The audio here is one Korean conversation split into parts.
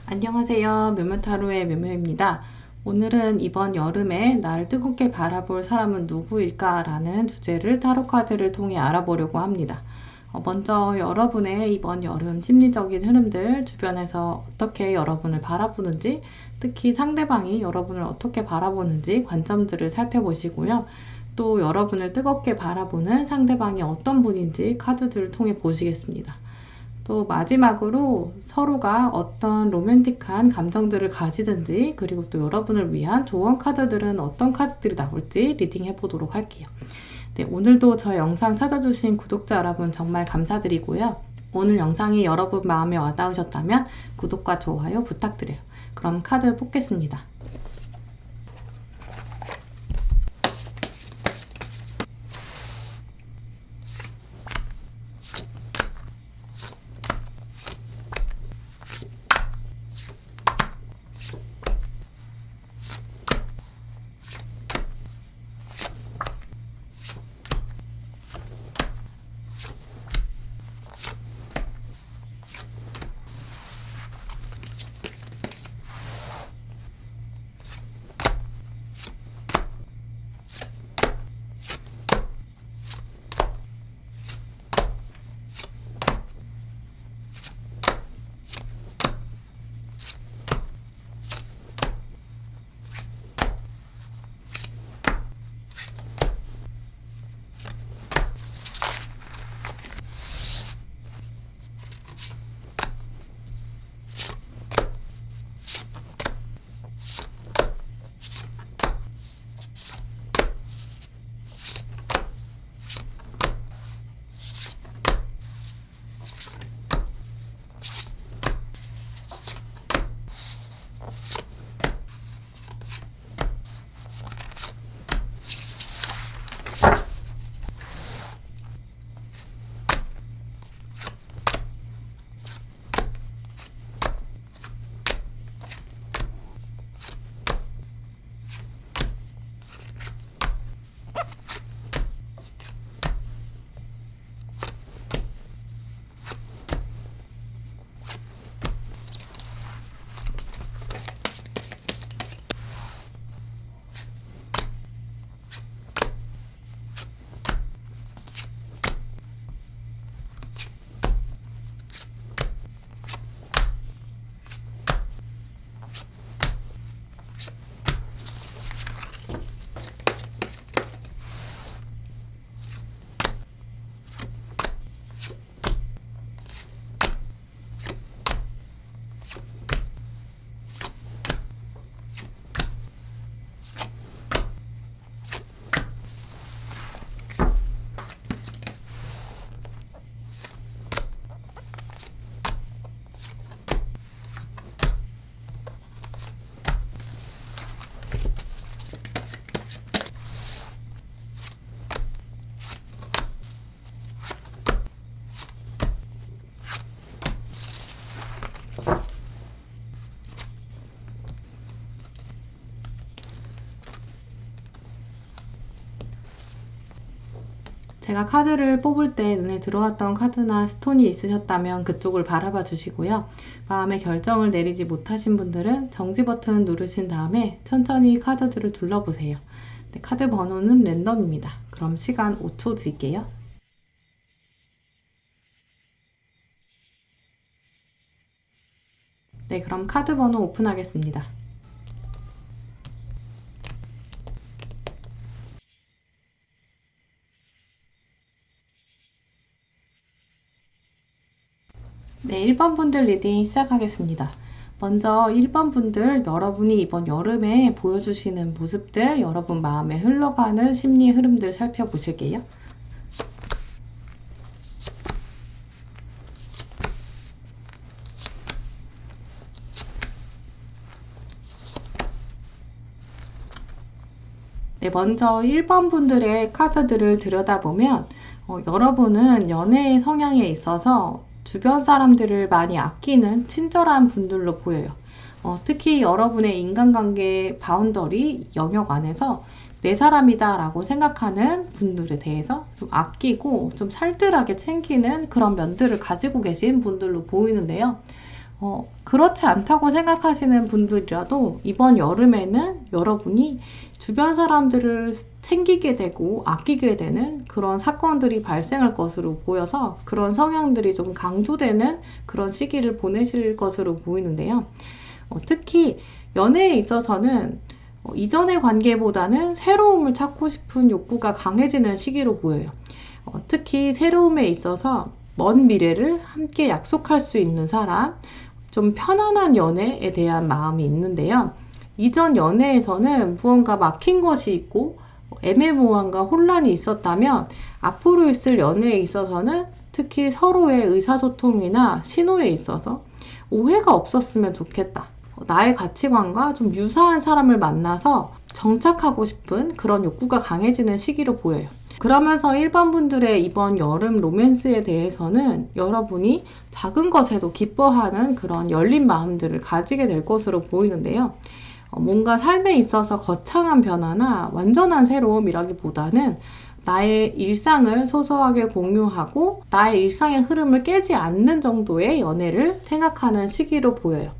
안녕하세요. 묘묘타로의 묘묘입니다. 오늘은 이번 여름에 나를 뜨겁게 바라볼 사람은 누구일까? 라는 주제를 타로 카드를 통해 알아보려고 합니다. 먼저 여러분의 이번 여름 심리적인 흐름들, 주변에서 어떻게 여러분을 바라보는지, 특히 상대방이 여러분을 어떻게 바라보는지 관점들을 살펴보시고요. 또 여러분을 뜨겁게 바라보는 상대방이 어떤 분인지 카드들을 통해 보시겠습니다. 또 마지막으로 서로가 어떤 로맨틱한 감정들을 가지든지, 그리고 또 여러분을 위한 조언 카드들은 어떤 카드들이 나올지 리딩 해보도록 할게요. 네, 오늘도 저 영상 찾아주신 구독자 여러분 정말 감사드리고요. 오늘 영상이 여러분 마음에 와닿으셨다면 구독과 좋아요 부탁드려요. 그럼 카드 뽑겠습니다. 제가 카드를 뽑을 때 눈에 들어왔던 카드나 스톤이 있으셨다면 그쪽을 바라봐 주시고요. 마음의 결정을 내리지 못하신 분들은 정지 버튼 누르신 다음에 천천히 카드들을 둘러보세요. 네, 카드 번호는 랜덤입니다. 그럼 시간 5초 드릴게요. 네, 그럼 카드 번호 오픈하겠습니다. 네, 1번 분들 리딩 시작하겠습니다. 먼저 1번 분들, 여러분이 이번 여름에 보여주시는 모습들, 여러분 마음에 흘러가는 심리 흐름들 살펴보실게요. 네, 먼저 1번 분들의 카드들을 들여다보면 여러분은 연애의 성향에 있어서 주변 사람들을 많이 아끼는 친절한 분들로 보여요. 특히 여러분의 인간관계 바운더리 영역 안에서 내 사람이다 라고 생각하는 분들에 대해서 좀 아끼고 좀 살뜰하게 챙기는 그런 면들을 가지고 계신 분들로 보이는데요. 그렇지 않다고 생각하시는 분들이라도 이번 여름에는 여러분이 주변 사람들을 챙기게 되고 아끼게 되는 그런 사건들이 발생할 것으로 보여서 그런 성향들이 좀 강조되는 그런 시기를 보내실 것으로 보이는데요. 특히 연애에 있어서는 이전의 관계보다는 새로움을 찾고 싶은 욕구가 강해지는 시기로 보여요. 특히 새로움에 있어서 먼 미래를 함께 약속할 수 있는 사람, 좀 편안한 연애에 대한 마음이 있는데요. 이전 연애에서는 무언가 막힌 것이 있고 애매모호함과 혼란이 있었다면 앞으로 있을 연애에 있어서는 특히 서로의 의사소통이나 신호에 있어서 오해가 없었으면 좋겠다. 나의 가치관과 좀 유사한 사람을 만나서 정착하고 싶은 그런 욕구가 강해지는 시기로 보여요. 그러면서 일반 분들의 이번 여름 로맨스에 대해서는 여러분이 작은 것에도 기뻐하는 그런 열린 마음들을 가지게 될 것으로 보이는데요. 뭔가 삶에 있어서 거창한 변화나 완전한 새로움이라기보다는 나의 일상을 소소하게 공유하고 나의 일상의 흐름을 깨지 않는 정도의 연애를 생각하는 시기로 보여요.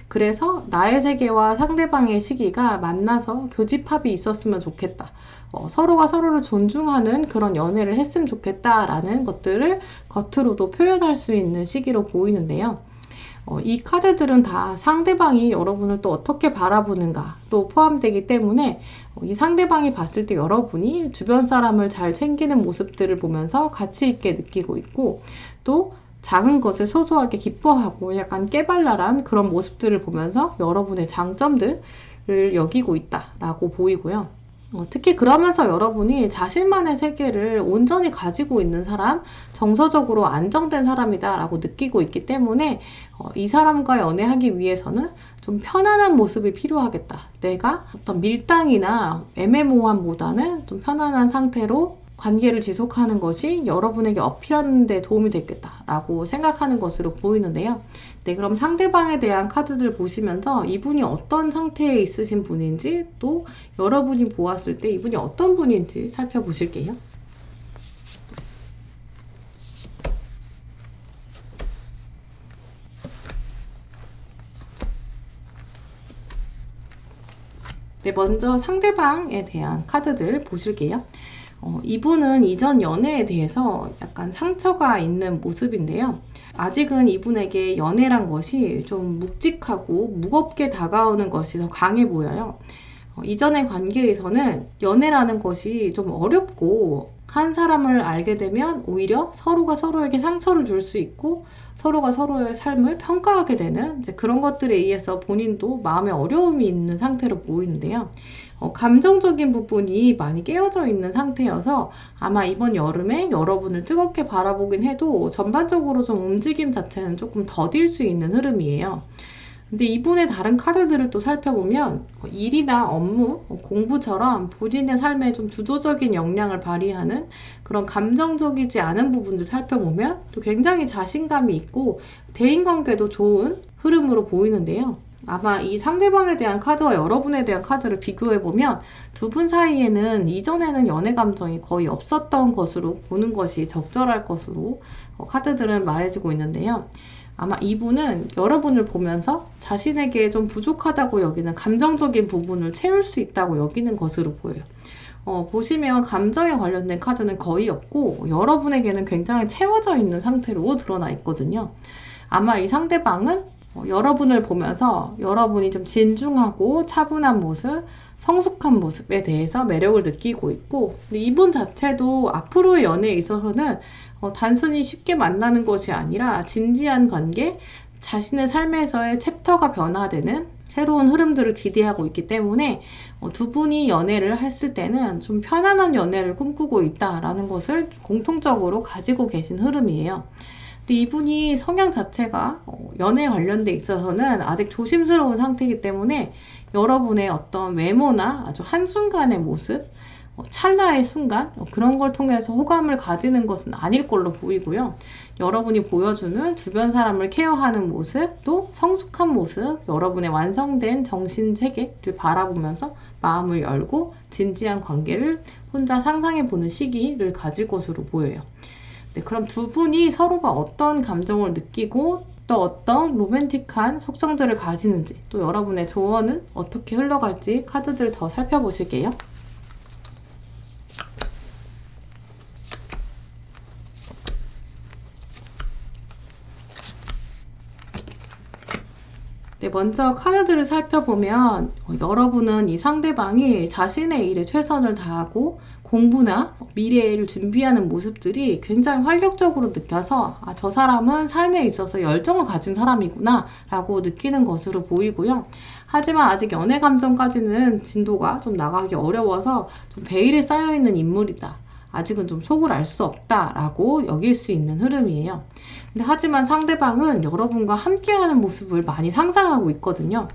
그래서 나의 세계와 상대방의 시기가 만나서 교집합이 있었으면 좋겠다. 서로가 서로를 존중하는 그런 연애를 했으면 좋겠다라는 것들을 겉으로도 표현할 수 있는 시기로 보이는데요. 이 카드들은 다 상대방이 여러분을 또 어떻게 바라보는가 또 포함되기 때문에 이 상대방이 봤을 때 여러분이 주변 사람을 잘 챙기는 모습들을 보면서 가치 있게 느끼고 있고 또 작은 것을 소소하게 기뻐하고 약간 깨발랄한 그런 모습들을 보면서 여러분의 장점들을 여기고 있다라고 보이고요. 특히 그러면서 여러분이 자신만의 세계를 온전히 가지고 있는 사람, 정서적으로 안정된 사람이다 라고 느끼고 있기 때문에 이 사람과 연애하기 위해서는 좀 편안한 모습이 필요하겠다. 내가 어떤 밀당이나 애매모호함보다는 좀 편안한 상태로 관계를 지속하는 것이 여러분에게 어필하는 데 도움이 되겠다라고 생각하는 것으로 보이는데요. 네, 그럼 상대방에 대한 카드들 보시면서 이분이 어떤 상태에 있으신 분인지 또 여러분이 보았을 때 이분이 어떤 분인지 살펴보실게요. 네, 먼저 상대방에 대한 카드들 보실게요. 이분은 이전 연애에 대해서 약간 상처가 있는 모습인데요. 아직은 이분에게 연애란 것이 좀 묵직하고 무겁게 다가오는 것이 더 강해 보여요. 이전의 관계에서는 연애라는 것이 좀 어렵고 한 사람을 알게 되면 오히려 서로가 서로에게 상처를 줄 수 있고 서로가 서로의 삶을 평가하게 되는 이제 그런 것들에 의해서 본인도 마음에 어려움이 있는 상태로 보이는데요. 감정적인 부분이 많이 깨어져 있는 상태여서 아마 이번 여름에 여러분을 뜨겁게 바라보긴 해도 전반적으로 좀 움직임 자체는 조금 더딜 수 있는 흐름이에요. 근데 이분의 다른 카드들을 또 살펴보면 일이나 업무, 공부처럼 본인의 삶에 좀 주도적인 역량을 발휘하는 그런 감정적이지 않은 부분들 살펴보면 또 굉장히 자신감이 있고 대인관계도 좋은 흐름으로 보이는데요. 아마 이 상대방에 대한 카드와 여러분에 대한 카드를 비교해보면 두 분 사이에는 이전에는 연애 감정이 거의 없었던 것으로 보는 것이 적절할 것으로 카드들은 말해주고 있는데요. 아마 이분은 여러분을 보면서 자신에게 좀 부족하다고 여기는 감정적인 부분을 채울 수 있다고 여기는 것으로 보여요. 보시면 감정에 관련된 카드는 거의 없고 여러분에게는 굉장히 채워져 있는 상태로 드러나 있거든요. 아마 이 상대방은 여러분을 보면서 여러분이 좀 진중하고 차분한 모습, 성숙한 모습에 대해서 매력을 느끼고 있고 근데 이분 자체도 앞으로의 연애에 있어서는 단순히 쉽게 만나는 것이 아니라 진지한 관계, 자신의 삶에서의 챕터가 변화되는 새로운 흐름들을 기대하고 있기 때문에 두 분이 연애를 했을 때는 좀 편안한 연애를 꿈꾸고 있다라는 것을 공통적으로 가지고 계신 흐름이에요. 근데 이분이 성향 자체가 연애 관련돼 있어서는 아직 조심스러운 상태이기 때문에 여러분의 어떤 외모나 아주 한순간의 모습, 찰나의 순간 그런 걸 통해서 호감을 가지는 것은 아닐 걸로 보이고요. 여러분이 보여주는 주변 사람을 케어하는 모습, 또 성숙한 모습, 여러분의 완성된 정신세계를 바라보면서 마음을 열고 진지한 관계를 혼자 상상해보는 시기를 가질 것으로 보여요. 네, 그럼 두 분이 서로가 어떤 감정을 느끼고 또 어떤 로맨틱한 속성들을 가지는지, 또 여러분의 조언은 어떻게 흘러갈지 카드들 더 살펴보실게요. 네, 먼저 카드들을 살펴보면 여러분은 이 상대방이 자신의 일에 최선을 다하고 공부나 미래를 준비하는 모습들이 굉장히 활력적으로 느껴서 저 사람은 삶에 있어서 열정을 가진 사람이구나 라고 느끼는 것으로 보이고요. 하지만 아직 연애 감정까지는 진도가 좀 나가기 어려워서 좀 베일에 쌓여있는 인물이다. 아직은 좀 속을 알 수 없다라고 여길 수 있는 흐름이에요. 근데 하지만 상대방은 여러분과 함께하는 모습을 많이 상상하고 있거든요.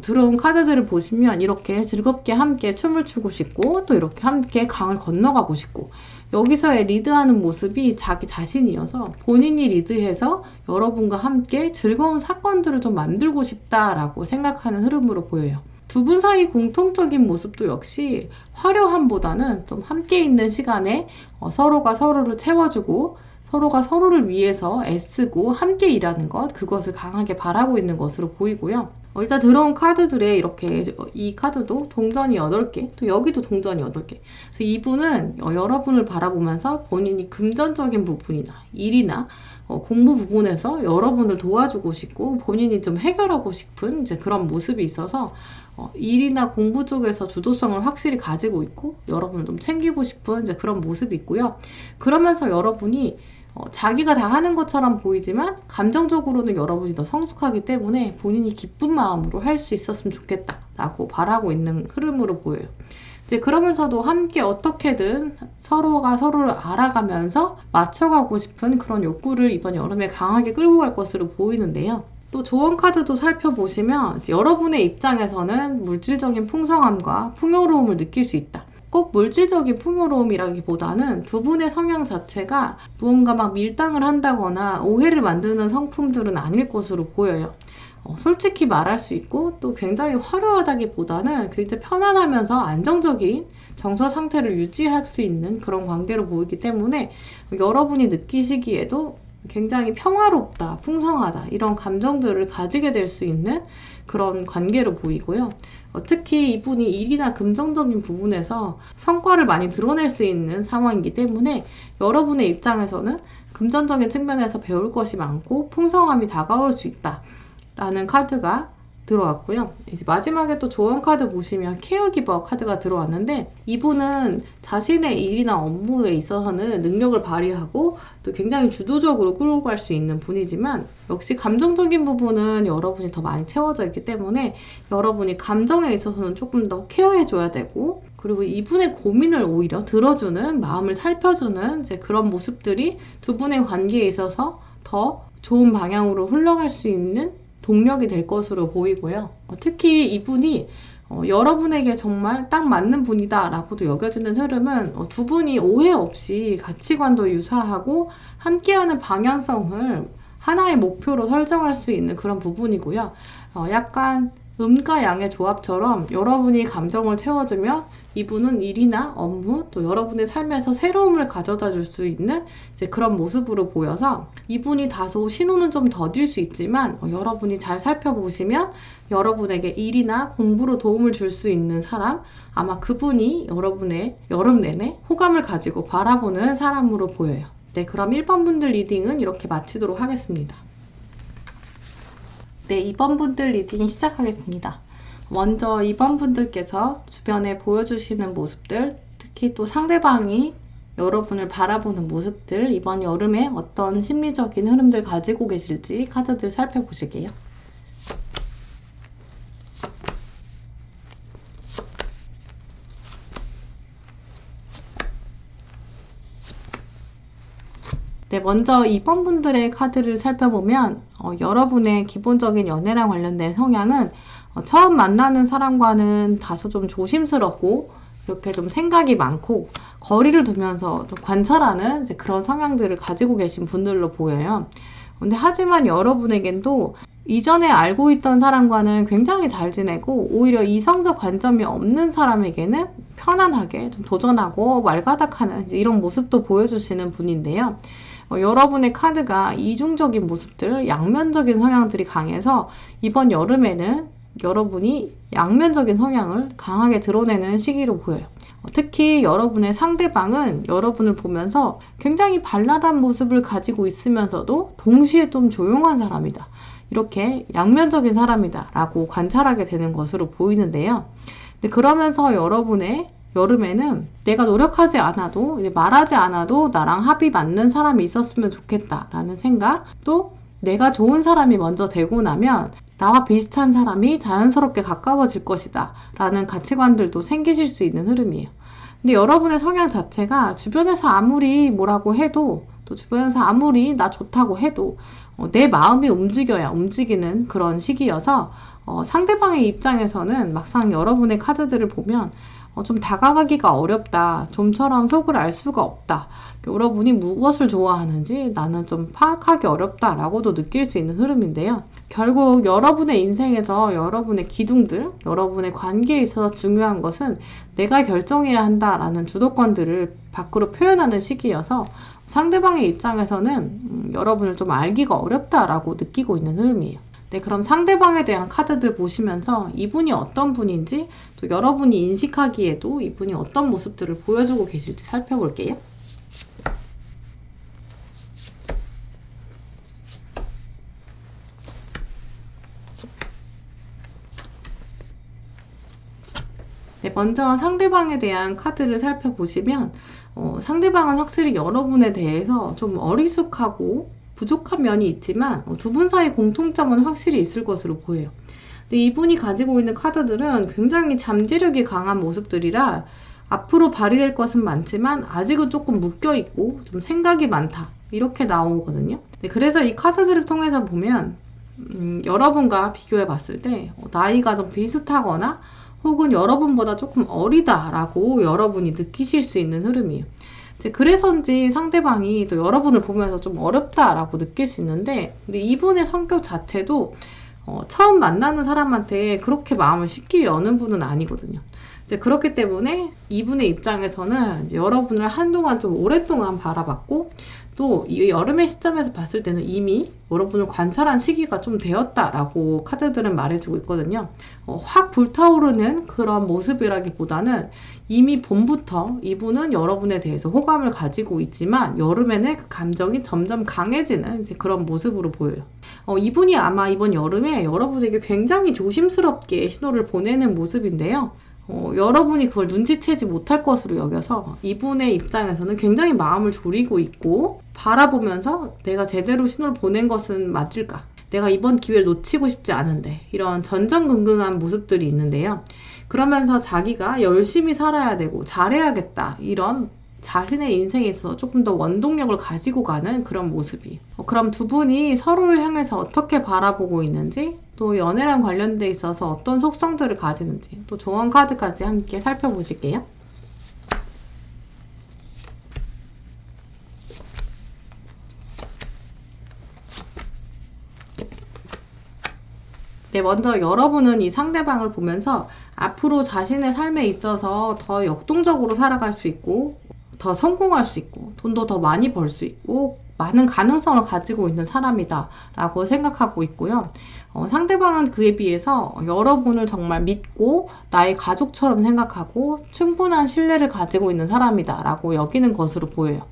들어온 카드들을 보시면 이렇게 즐겁게 함께 춤을 추고 싶고 또 이렇게 함께 강을 건너가고 싶고 여기서의 리드하는 모습이 자기 자신이어서 본인이 리드해서 여러분과 함께 즐거운 사건들을 좀 만들고 싶다라고 생각하는 흐름으로 보여요. 두 분 사이 공통적인 모습도 역시 화려함보다는 좀 함께 있는 시간에 서로가 서로를 채워주고 서로가 서로를 위해서 애쓰고 함께 일하는 것, 그것을 강하게 바라고 있는 것으로 보이고요. 일단 들어온 카드들에 이렇게 이 카드도 동전이 8개, 또 여기도 동전이 8개. 그래서 이분은 여러분을 바라보면서 본인이 금전적인 부분이나 일이나 공부 부분에서 여러분을 도와주고 싶고 본인이 좀 해결하고 싶은 이제 그런 모습이 있어서 일이나 공부 쪽에서 주도성을 확실히 가지고 있고 여러분을 좀 챙기고 싶은 이제 그런 모습이 있고요. 그러면서 여러분이 자기가 다 하는 것처럼 보이지만 감정적으로는 여러분이 더 성숙하기 때문에 본인이 기쁜 마음으로 할 수 있었으면 좋겠다라고 바라고 있는 흐름으로 보여요. 이제 그러면서도 함께 어떻게든 서로가 서로를 알아가면서 맞춰가고 싶은 그런 욕구를 이번 여름에 강하게 끌고 갈 것으로 보이는데요. 또 조언 카드도 살펴보시면 여러분의 입장에서는 물질적인 풍성함과 풍요로움을 느낄 수 있다. 꼭 물질적인 풍요로움이라기보다는 두 분의 성향 자체가 무언가 막 밀당을 한다거나 오해를 만드는 성품들은 아닐 것으로 보여요. 솔직히 말할 수 있고 또 굉장히 화려하다기보다는 굉장히 편안하면서 안정적인 정서 상태를 유지할 수 있는 그런 관계로 보이기 때문에 여러분이 느끼시기에도 굉장히 평화롭다, 풍성하다 이런 감정들을 가지게 될 수 있는 그런 관계로 보이고요. 특히 이분이 일이나 금전적인 부분에서 성과를 많이 드러낼 수 있는 상황이기 때문에 여러분의 입장에서는 금전적인 측면에서 배울 것이 많고 풍성함이 다가올 수 있다라는 카드가 들어왔고요. 이제 마지막에 또 조언 카드 보시면 케어기버 카드가 들어왔는데 이분은 자신의 일이나 업무에 있어서는 능력을 발휘하고 또 굉장히 주도적으로 끌고 갈 수 있는 분이지만 역시 감정적인 부분은 여러분이 더 많이 채워져 있기 때문에 여러분이 감정에 있어서는 조금 더 케어해줘야 되고 그리고 이분의 고민을 오히려 들어주는 마음을 살펴주는 이제 그런 모습들이 두 분의 관계에 있어서 더 좋은 방향으로 흘러갈 수 있는 동력이 될 것으로 보이고요. 특히 이분이 여러분에게 정말 딱 맞는 분이다 라고도 여겨지는 흐름은 두 분이 오해 없이 가치관도 유사하고 함께하는 방향성을 하나의 목표로 설정할 수 있는 그런 부분이고요. 약간 음과 양의 조합처럼 여러분이 감정을 채워주며 이분은 일이나 업무 또 여러분의 삶에서 새로움을 가져다 줄 수 있는 이제 그런 모습으로 보여서 이분이 다소 신호는 좀 더딜 수 있지만 여러분이 잘 살펴보시면 여러분에게 일이나 공부로 도움을 줄 수 있는 사람 아마 그분이 여러분의 여름 내내 호감을 가지고 바라보는 사람으로 보여요. 네, 그럼 1번 분들 리딩은 이렇게 마치도록 하겠습니다. 네, 2번 분들 리딩 시작하겠습니다. 먼저 2번 분들께서 주변에 보여주시는 모습들, 특히 또 상대방이 여러분을 바라보는 모습들, 이번 여름에 어떤 심리적인 흐름들 가지고 계실지 카드들 살펴보실게요. 네, 먼저 2번 분들의 카드를 살펴보면 여러분의 기본적인 연애랑 관련된 성향은 처음 만나는 사람과는 다소 좀 조심스럽고 이렇게 좀 생각이 많고 거리를 두면서 좀 관찰하는 이제 그런 성향들을 가지고 계신 분들로 보여요. 근데 하지만 여러분에겐도 이전에 알고 있던 사람과는 굉장히 잘 지내고 오히려 이성적 관점이 없는 사람에게는 편안하게 좀 도전하고 말가닥하는 이런 모습도 보여주시는 분인데요. 여러분의 카드가 이중적인 모습들, 양면적인 성향들이 강해서 이번 여름에는 여러분이 양면적인 성향을 강하게 드러내는 시기로 보여요. 특히 여러분의 상대방은 여러분을 보면서 굉장히 발랄한 모습을 가지고 있으면서도 동시에 좀 조용한 사람이다. 이렇게 양면적인 사람이다 라고 관찰하게 되는 것으로 보이는데요. 근데 그러면서 여러분의 여름에는 내가 노력하지 않아도, 이제 말하지 않아도 나랑 합이 맞는 사람이 있었으면 좋겠다 라는 생각, 또 내가 좋은 사람이 먼저 되고 나면 나와 비슷한 사람이 자연스럽게 가까워질 것이다 라는 가치관들도 생기실 수 있는 흐름이에요. 근데 여러분의 성향 자체가 주변에서 아무리 뭐라고 해도, 또 주변에서 아무리 나 좋다고 해도 내 마음이 움직여야 움직이는 그런 시기여서 상대방의 입장에서는 막상 여러분의 카드들을 보면 좀 다가가기가 어렵다, 좀처럼 속을 알 수가 없다, 여러분이 무엇을 좋아하는지 나는 좀 파악하기 어렵다 라고도 느낄 수 있는 흐름인데요. 결국 여러분의 인생에서 여러분의 기둥들, 여러분의 관계에 있어서 중요한 것은 내가 결정해야 한다라는 주도권들을 밖으로 표현하는 시기여서 상대방의 입장에서는 여러분을 좀 알기가 어렵다라고 느끼고 있는 흐름이에요. 네, 그럼 상대방에 대한 카드들 보시면서 이분이 어떤 분인지, 또 여러분이 인식하기에도 이분이 어떤 모습들을 보여주고 계실지 살펴볼게요. 네, 먼저 상대방에 대한 카드를 살펴보시면 상대방은 확실히 여러분에 대해서 좀 어리숙하고 부족한 면이 있지만 두 분 사이 공통점은 확실히 있을 것으로 보여요. 근데 이분이 가지고 있는 카드들은 굉장히 잠재력이 강한 모습들이라 앞으로 발휘될 것은 많지만 아직은 조금 묶여있고 좀 생각이 많다, 이렇게 나오거든요. 네, 그래서 이 카드들을 통해서 보면 여러분과 비교해 봤을 때 나이가 좀 비슷하거나 혹은 여러분보다 조금 어리다라고 여러분이 느끼실 수 있는 흐름이에요. 이제 그래서인지 상대방이 또 여러분을 보면서 좀 어렵다라고 느낄 수 있는데, 근데 이분의 성격 자체도 처음 만나는 사람한테 그렇게 마음을 쉽게 여는 분은 아니거든요. 이제 그렇기 때문에 이분의 입장에서는 이제 여러분을 한동안 좀 오랫동안 바라봤고, 또 이 여름의 시점에서 봤을 때는 이미 여러분을 관찰한 시기가 좀 되었다라고 카드들은 말해주고 있거든요. 확 불타오르는 그런 모습이라기보다는 이미 봄부터 이분은 여러분에 대해서 호감을 가지고 있지만 여름에는 그 감정이 점점 강해지는 이제 그런 모습으로 보여요. 이분이 아마 이번 여름에 여러분에게 굉장히 조심스럽게 신호를 보내는 모습인데요. 여러분이 그걸 눈치채지 못할 것으로 여겨서 이분의 입장에서는 굉장히 마음을 졸이고 있고, 바라보면서 내가 제대로 신호를 보낸 것은 맞을까? 내가 이번 기회를 놓치고 싶지 않은데, 이런 전전긍긍한 모습들이 있는데요. 그러면서 자기가 열심히 살아야 되고 잘해야겠다, 이런 자신의 인생에 있어서 조금 더 원동력을 가지고 가는 그런 모습이. 그럼 두 분이 서로를 향해서 어떻게 바라보고 있는지, 또 연애랑 관련돼 있어서 어떤 속성들을 가지는지, 또 조언 카드까지 함께 살펴보실게요. 네, 먼저 여러분은 이 상대방을 보면서 앞으로 자신의 삶에 있어서 더 역동적으로 살아갈 수 있고, 더 성공할 수 있고, 돈도 더 많이 벌 수 있고, 많은 가능성을 가지고 있는 사람이다 라고 생각하고 있고요. 상대방은 그에 비해서 여러분을 정말 믿고 나의 가족처럼 생각하고 충분한 신뢰를 가지고 있는 사람이다 라고 여기는 것으로 보여요.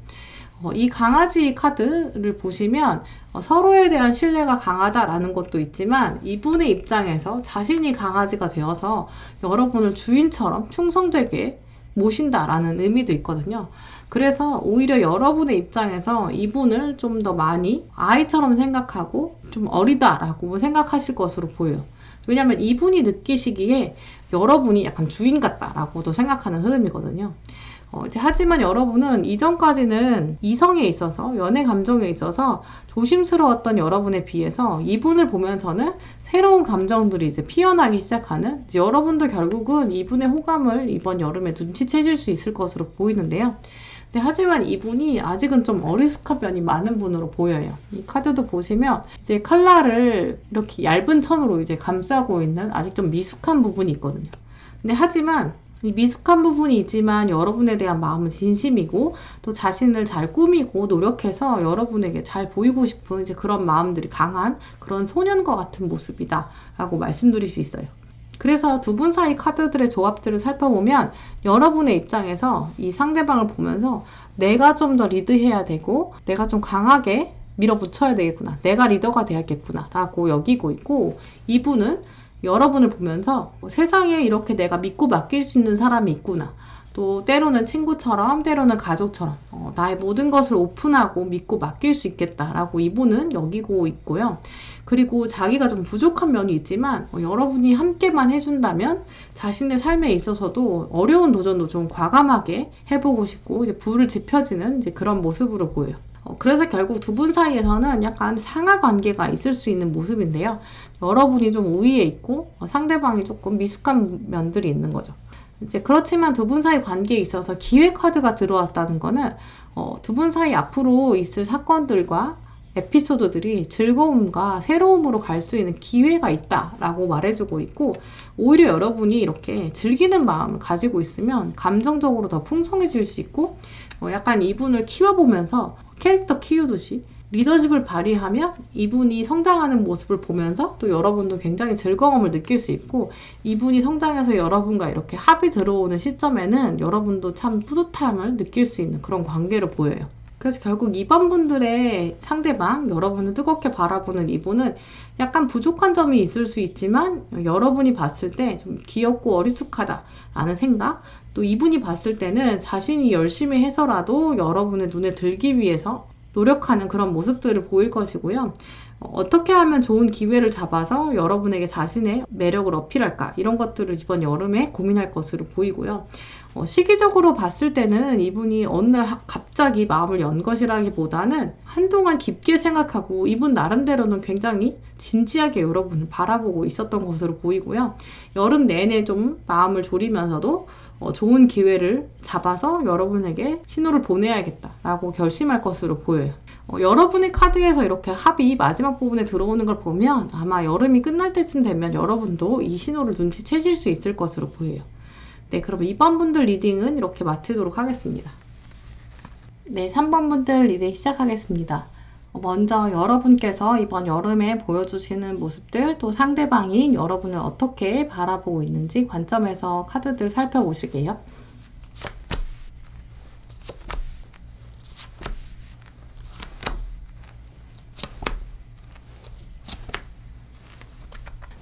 이 강아지 카드를 보시면 서로에 대한 신뢰가 강하다라는 것도 있지만, 이분의 입장에서 자신이 강아지가 되어서 여러분을 주인처럼 충성되게 모신다라는 의미도 있거든요. 그래서 오히려 여러분의 입장에서 이분을 좀 더 많이 아이처럼 생각하고 좀 어리다라고 생각하실 것으로 보여요. 왜냐하면 이분이 느끼시기에 여러분이 약간 주인 같다라고도 생각하는 흐름이거든요. 하지만 여러분은 이전까지는 이성에 있어서, 연애 감정에 있어서 조심스러웠던 여러분에 비해서 이분을 보면서는 새로운 감정들이 이제 피어나기 시작하는, 이제 여러분도 결국은 이분의 호감을 이번 여름에 눈치채실 수 있을 것으로 보이는데요. 하지만 이분이 아직은 좀 어리숙한 면이 많은 분으로 보여요. 이 카드도 보시면 이제 칼날을 이렇게 얇은 천으로 이제 감싸고 있는 아직 좀 미숙한 부분이 있거든요. 근데 하지만 이 미숙한 부분이 있지만 여러분에 대한 마음은 진심이고 또 자신을 잘 꾸미고 노력해서 여러분에게 잘 보이고 싶은 이제 그런 마음들이 강한 그런 소년과 같은 모습이다 라고 말씀드릴 수 있어요. 그래서 두 분 사이 카드들의 조합들을 살펴보면 여러분의 입장에서 이 상대방을 보면서 내가 좀 더 리드해야 되고 내가 좀 강하게 밀어붙여야 되겠구나. 내가 리더가 돼야겠구나 라고 여기고 있고, 이분은 여러분을 보면서 세상에 이렇게 내가 믿고 맡길 수 있는 사람이 있구나. 또 때로는 친구처럼 때로는 가족처럼 나의 모든 것을 오픈하고 믿고 맡길 수 있겠다라고 이분은 여기고 있고요. 그리고 자기가 좀 부족한 면이 있지만 여러분이 함께만 해준다면 자신의 삶에 있어서도 어려운 도전도 좀 과감하게 해보고 싶고 이제 불을 지펴지는 이제 그런 모습으로 보여요. 그래서 결국 두 분 사이에서는 약간 상하 관계가 있을 수 있는 모습인데요. 여러분이 좀 우위에 있고 상대방이 조금 미숙한 면들이 있는 거죠. 이제 그렇지만 두 분 사이 관계에 있어서 기회 카드가 들어왔다는 거는 두 분 사이 앞으로 있을 사건들과 에피소드들이 즐거움과 새로움으로 갈 수 있는 기회가 있다라고 말해주고 있고, 오히려 여러분이 이렇게 즐기는 마음을 가지고 있으면 감정적으로 더 풍성해질 수 있고 약간 이분을 키워보면서 캐릭터 키우듯이 리더십을 발휘하면 이분이 성장하는 모습을 보면서 또 여러분도 굉장히 즐거움을 느낄 수 있고, 이분이 성장해서 여러분과 이렇게 합이 들어오는 시점에는 여러분도 참 뿌듯함을 느낄 수 있는 그런 관계로 보여요. 그래서 결국 이번 분들의 상대방, 여러분을 뜨겁게 바라보는 이분은 약간 부족한 점이 있을 수 있지만 여러분이 봤을 때 좀 귀엽고 어리숙하다라는 생각, 또 이분이 봤을 때는 자신이 열심히 해서라도 여러분의 눈에 들기 위해서 노력하는 그런 모습들을 보일 것이고요. 어떻게 하면 좋은 기회를 잡아서 여러분에게 자신의 매력을 어필할까, 이런 것들을 이번 여름에 고민할 것으로 보이고요. 시기적으로 봤을 때는 이분이 어느 날 갑자기 마음을 연 것이라기보다는 한동안 깊게 생각하고 이분 나름대로는 굉장히 진지하게 여러분을 바라보고 있었던 것으로 보이고요. 여름 내내 좀 마음을 졸이면서도 좋은 기회를 잡아서 여러분에게 신호를 보내야겠다라고 결심할 것으로 보여요. 여러분의 카드에서 이렇게 합이 마지막 부분에 들어오는 걸 보면 아마 여름이 끝날 때쯤 되면 여러분도 이 신호를 눈치채실 수 있을 것으로 보여요. 네, 그럼 2번 분들 리딩은 이렇게 마치도록 하겠습니다. 네, 3번 분들 리딩 시작하겠습니다. 먼저 여러분께서 이번 여름에 보여주시는 모습들, 또 상대방이 여러분을 어떻게 바라보고 있는지 관점에서 카드들 살펴보실게요.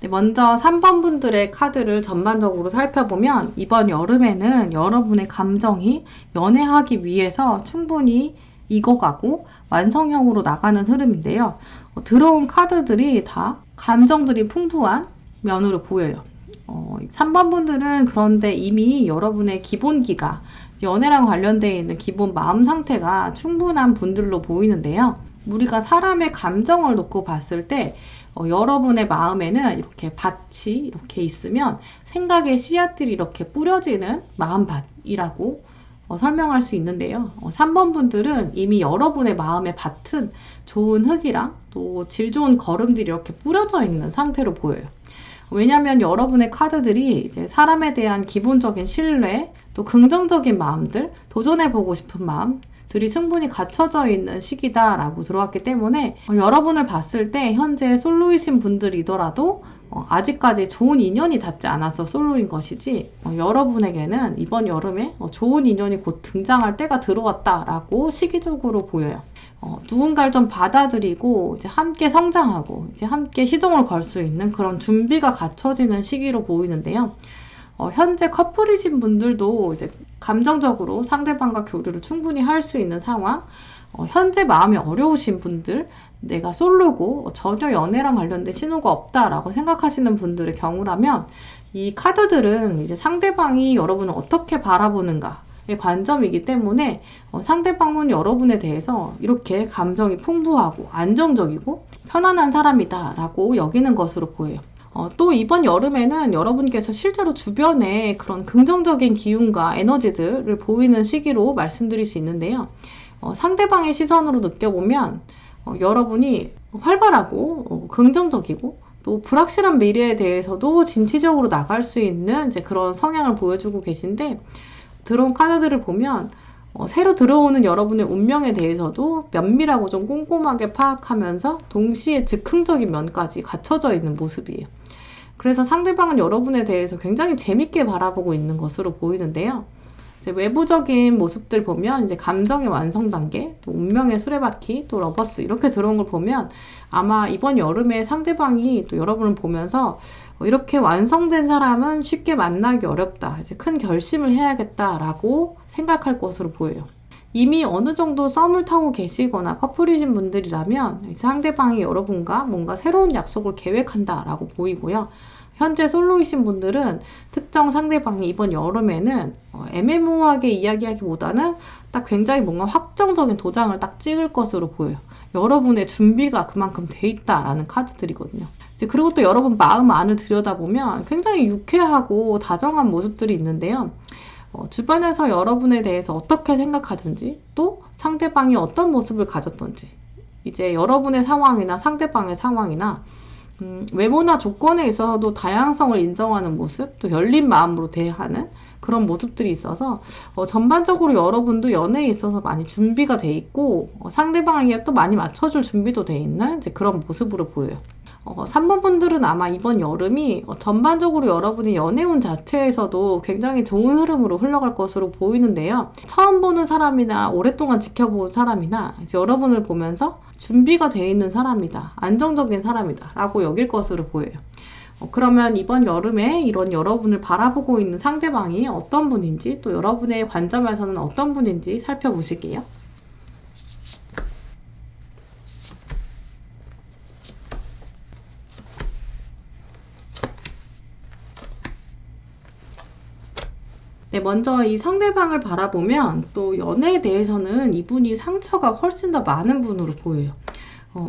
네, 먼저 3번 분들의 카드를 전반적으로 살펴보면 이번 여름에는 여러분의 감정이 연애하기 위해서 충분히 익어가고 완성형으로 나가는 흐름인데요. 들어온 카드들이 다 감정들이 풍부한 면으로 보여요. 3번 분들은 그런데 이미 여러분의 기본기가, 연애랑 관련되어 있는 기본 마음 상태가 충분한 분들로 보이는데요. 우리가 사람의 감정을 놓고 봤을 때 여러분의 마음에는 이렇게 밭이 이렇게 있으면 생각의 씨앗들이 이렇게 뿌려지는 마음밭이라고 설명할 수 있는데요. 3번 분들은 이미 여러분의 마음의 밭은 좋은 흙이랑 또 질 좋은 걸음들이 이렇게 뿌려져 있는 상태로 보여요. 왜냐하면 여러분의 카드들이 이제 사람에 대한 기본적인 신뢰, 또 긍정적인 마음들, 도전해보고 싶은 마음들이 충분히 갖춰져 있는 시기다라고 들어왔기 때문에 여러분을 봤을 때 현재 솔로이신 분들이더라도 아직까지 좋은 인연이 닿지 않아서 솔로인 것이지 여러분에게는 이번 여름에 좋은 인연이 곧 등장할 때가 들어왔다라고 시기적으로 보여요. 누군가를 좀 받아들이고 이제 함께 성장하고 이제 함께 시동을 걸 수 있는 그런 준비가 갖춰지는 시기로 보이는데요. 현재 커플이신 분들도 이제 감정적으로 상대방과 교류를 충분히 할 수 있는 상황, 현재 마음이 어려우신 분들, 내가 솔로고 전혀 연애랑 관련된 신호가 없다라고 생각하시는 분들의 경우라면 이 카드들은 이제 상대방이 여러분을 어떻게 바라보는가의 관점이기 때문에 상대방은 여러분에 대해서 이렇게 감정이 풍부하고 안정적이고 편안한 사람이다 라고 여기는 것으로 보여요. 또 이번 여름에는 여러분께서 실제로 주변에 그런 긍정적인 기운과 에너지들을 보이는 시기로 말씀드릴 수 있는데요. 상대방의 시선으로 느껴보면 여러분이 활발하고 긍정적이고 또 불확실한 미래에 대해서도 진취적으로 나갈 수 있는 이제 그런 성향을 보여주고 계신데, 들어온 카드들을 보면 새로 들어오는 여러분의 운명에 대해서도 면밀하고 좀 꼼꼼하게 파악하면서 동시에 즉흥적인 면까지 갖춰져 있는 모습이에요. 그래서 상대방은 여러분에 대해서 굉장히 재밌게 바라보고 있는 것으로 보이는데요. 이제 외부적인 모습들 보면 이제 감정의 완성 단계, 또 운명의 수레바퀴, 또 러버스 이렇게 들어온 걸 보면 아마 이번 여름에 상대방이 또 여러분을 보면서 이렇게 완성된 사람은 쉽게 만나기 어렵다. 이제 큰 결심을 해야겠다라고 생각할 것으로 보여요. 이미 어느 정도 썸을 타고 계시거나 커플이신 분들이라면 상대방이 여러분과 뭔가 새로운 약속을 계획한다라고 보이고요. 현재 솔로이신 분들은 특정 상대방이 이번 여름에는 애매모호하게 이야기하기보다는 딱 굉장히 뭔가 확정적인 도장을 딱 찍을 것으로 보여요. 여러분의 준비가 그만큼 돼 있다라는 카드들이거든요. 이제 그리고 또 여러분 마음 안을 들여다보면 굉장히 유쾌하고 다정한 모습들이 있는데요. 주변에서 여러분에 대해서 어떻게 생각하든지 또 상대방이 어떤 모습을 가졌던지 이제 여러분의 상황이나 상대방의 상황이나 외모나 조건에 있어서도 다양성을 인정하는 모습, 또 열린 마음으로 대하는 그런 모습들이 있어서 전반적으로 여러분도 연애에 있어서 많이 준비가 돼 있고 상대방에게 또 많이 맞춰줄 준비도 돼 있는 이제 그런 모습으로 보여요. 3번 분들은 아마 이번 여름이 전반적으로 여러분이 연애운 자체에서도 굉장히 좋은 흐름으로 흘러갈 것으로 보이는데요. 처음 보는 사람이나 오랫동안 지켜본 사람이나 이제 여러분을 보면서 준비가 돼 있는 사람이다, 안정적인 사람이다 라고 여길 것으로 보여요. 그러면 이번 여름에 이런 여러분을 바라보고 있는 상대방이 어떤 분인지 또 여러분의 관점에서는 어떤 분인지 살펴보실게요. 네, 먼저 이 상대방을 바라보면 또 연애에 대해서는 이분이 상처가 훨씬 더 많은 분으로 보여요.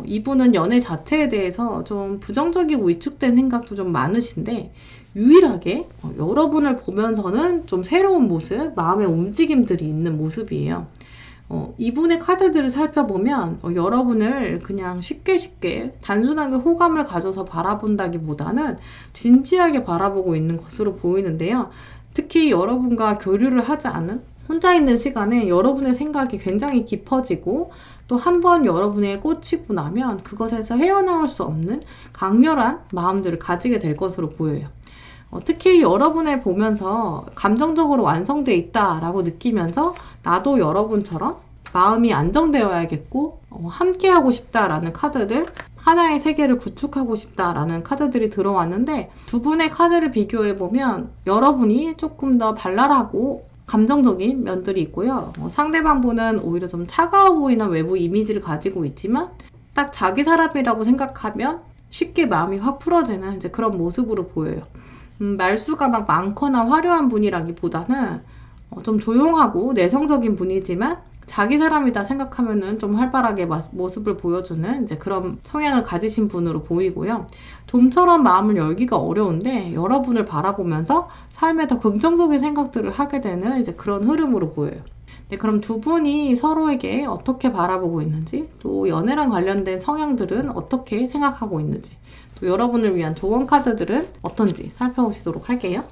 이분은 연애 자체에 대해서 좀 부정적이고 위축된 생각도 좀 많으신데 유일하게 여러분을 보면서는 좀 새로운 모습, 마음의 움직임들이 있는 모습이에요. 이분의 카드들을 살펴보면 여러분을 그냥 쉽게 단순하게 호감을 가져서 바라본다기보다는 진지하게 바라보고 있는 것으로 보이는데요. 특히 여러분과 교류를 하지 않은 혼자 있는 시간에 여러분의 생각이 굉장히 깊어지고 또 한 번 여러분에 꽂히고 나면 그것에서 헤어나올 수 없는 강렬한 마음들을 가지게 될 것으로 보여요. 특히 여러분을 보면서 감정적으로 완성돼 있다라고 느끼면서 나도 여러분처럼 마음이 안정되어야겠고 함께하고 싶다라는 카드들, 하나의 세계를 구축하고 싶다라는 카드들이 들어왔는데 두 분의 카드를 비교해보면 여러분이 조금 더 발랄하고 감정적인 면들이 있고요. 상대방 분은 오히려 좀 차가워 보이는 외부 이미지를 가지고 있지만 딱 자기 사람이라고 생각하면 쉽게 마음이 확 풀어지는 이제 그런 모습으로 보여요. 말수가 막 많거나 화려한 분이라기보다는 좀 조용하고 내성적인 분이지만 자기 사람이다 생각하면은 좀 활발하게 모습을 보여주는 이제 그런 성향을 가지신 분으로 보이고요. 좀처럼 마음을 열기가 어려운데 여러분을 바라보면서 삶에 더 긍정적인 생각들을 하게 되는 이제 그런 흐름으로 보여요. 네, 그럼 두 분이 서로에게 어떻게 바라보고 있는지, 또 연애랑 관련된 성향들은 어떻게 생각하고 있는지, 또 여러분을 위한 조언 카드들은 어떤지 살펴보시도록 할게요.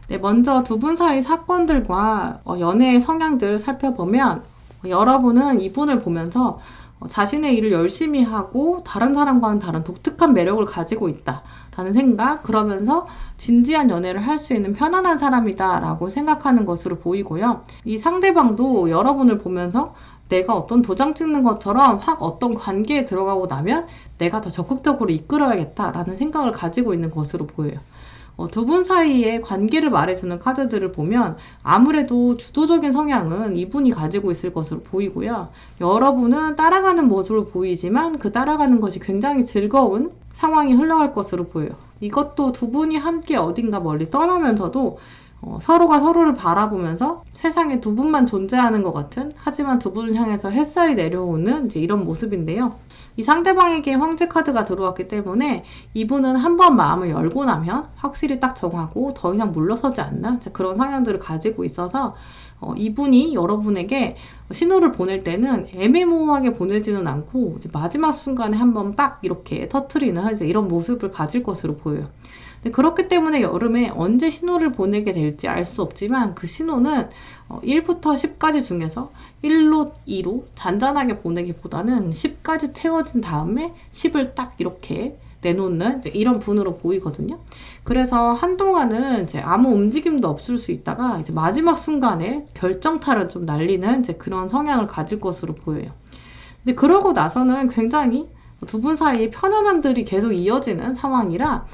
네, 먼저 두 분 사이 사건들과 연애의 성향들을 살펴보면 여러분은 이분을 보면서 자신의 일을 열심히 하고 다른 사람과는 다른 독특한 매력을 가지고 있다라는 생각, 그러면서 진지한 연애를 할 수 있는 편안한 사람이다 라고 생각하는 것으로 보이고요. 이 상대방도 여러분을 보면서 내가 어떤 도장 찍는 것처럼 확 어떤 관계에 들어가고 나면 내가 더 적극적으로 이끌어야겠다라는 생각을 가지고 있는 것으로 보여요. 두 분 사이의 관계를 말해주는 카드들을 보면 아무래도 주도적인 성향은 이분이 가지고 있을 것으로 보이고요. 여러분은 따라가는 모습을 보이지만 그 따라가는 것이 굉장히 즐거운 상황이 흘러갈 것으로 보여요. 이것도 두 분이 함께 어딘가 멀리 떠나면서도 서로가 서로를 바라보면서 세상에 두 분만 존재하는 것 같은, 하지만 두 분을 향해서 햇살이 내려오는 이제 이런 모습인데요. 이 상대방에게 황제 카드가 들어왔기 때문에 이분은 한번 마음을 열고 나면 확실히 딱 정하고 더 이상 물러서지 않는 그런 성향들을 가지고 있어서 이분이 여러분에게 신호를 보낼 때는 애매모호하게 보내지는 않고 이제 마지막 순간에 한번 빡 이렇게 터트리는 이제 이런 모습을 가질 것으로 보여요. 그렇기 때문에 여름에 언제 신호를 보내게 될지 알 수 없지만 그 신호는 1부터 10까지 중에서 1로 2로 잔잔하게 보내기보다는 10까지 채워진 다음에 10을 딱 이렇게 내놓는 이제 이런 분으로 보이거든요. 그래서 한동안은 이제 아무 움직임도 없을 수 있다가 이제 마지막 순간에 결정타를 좀 날리는 이제 그런 성향을 가질 것으로 보여요. 근데 그러고 나서는 굉장히 두 분 사이에 편안함들이 계속 이어지는 상황이라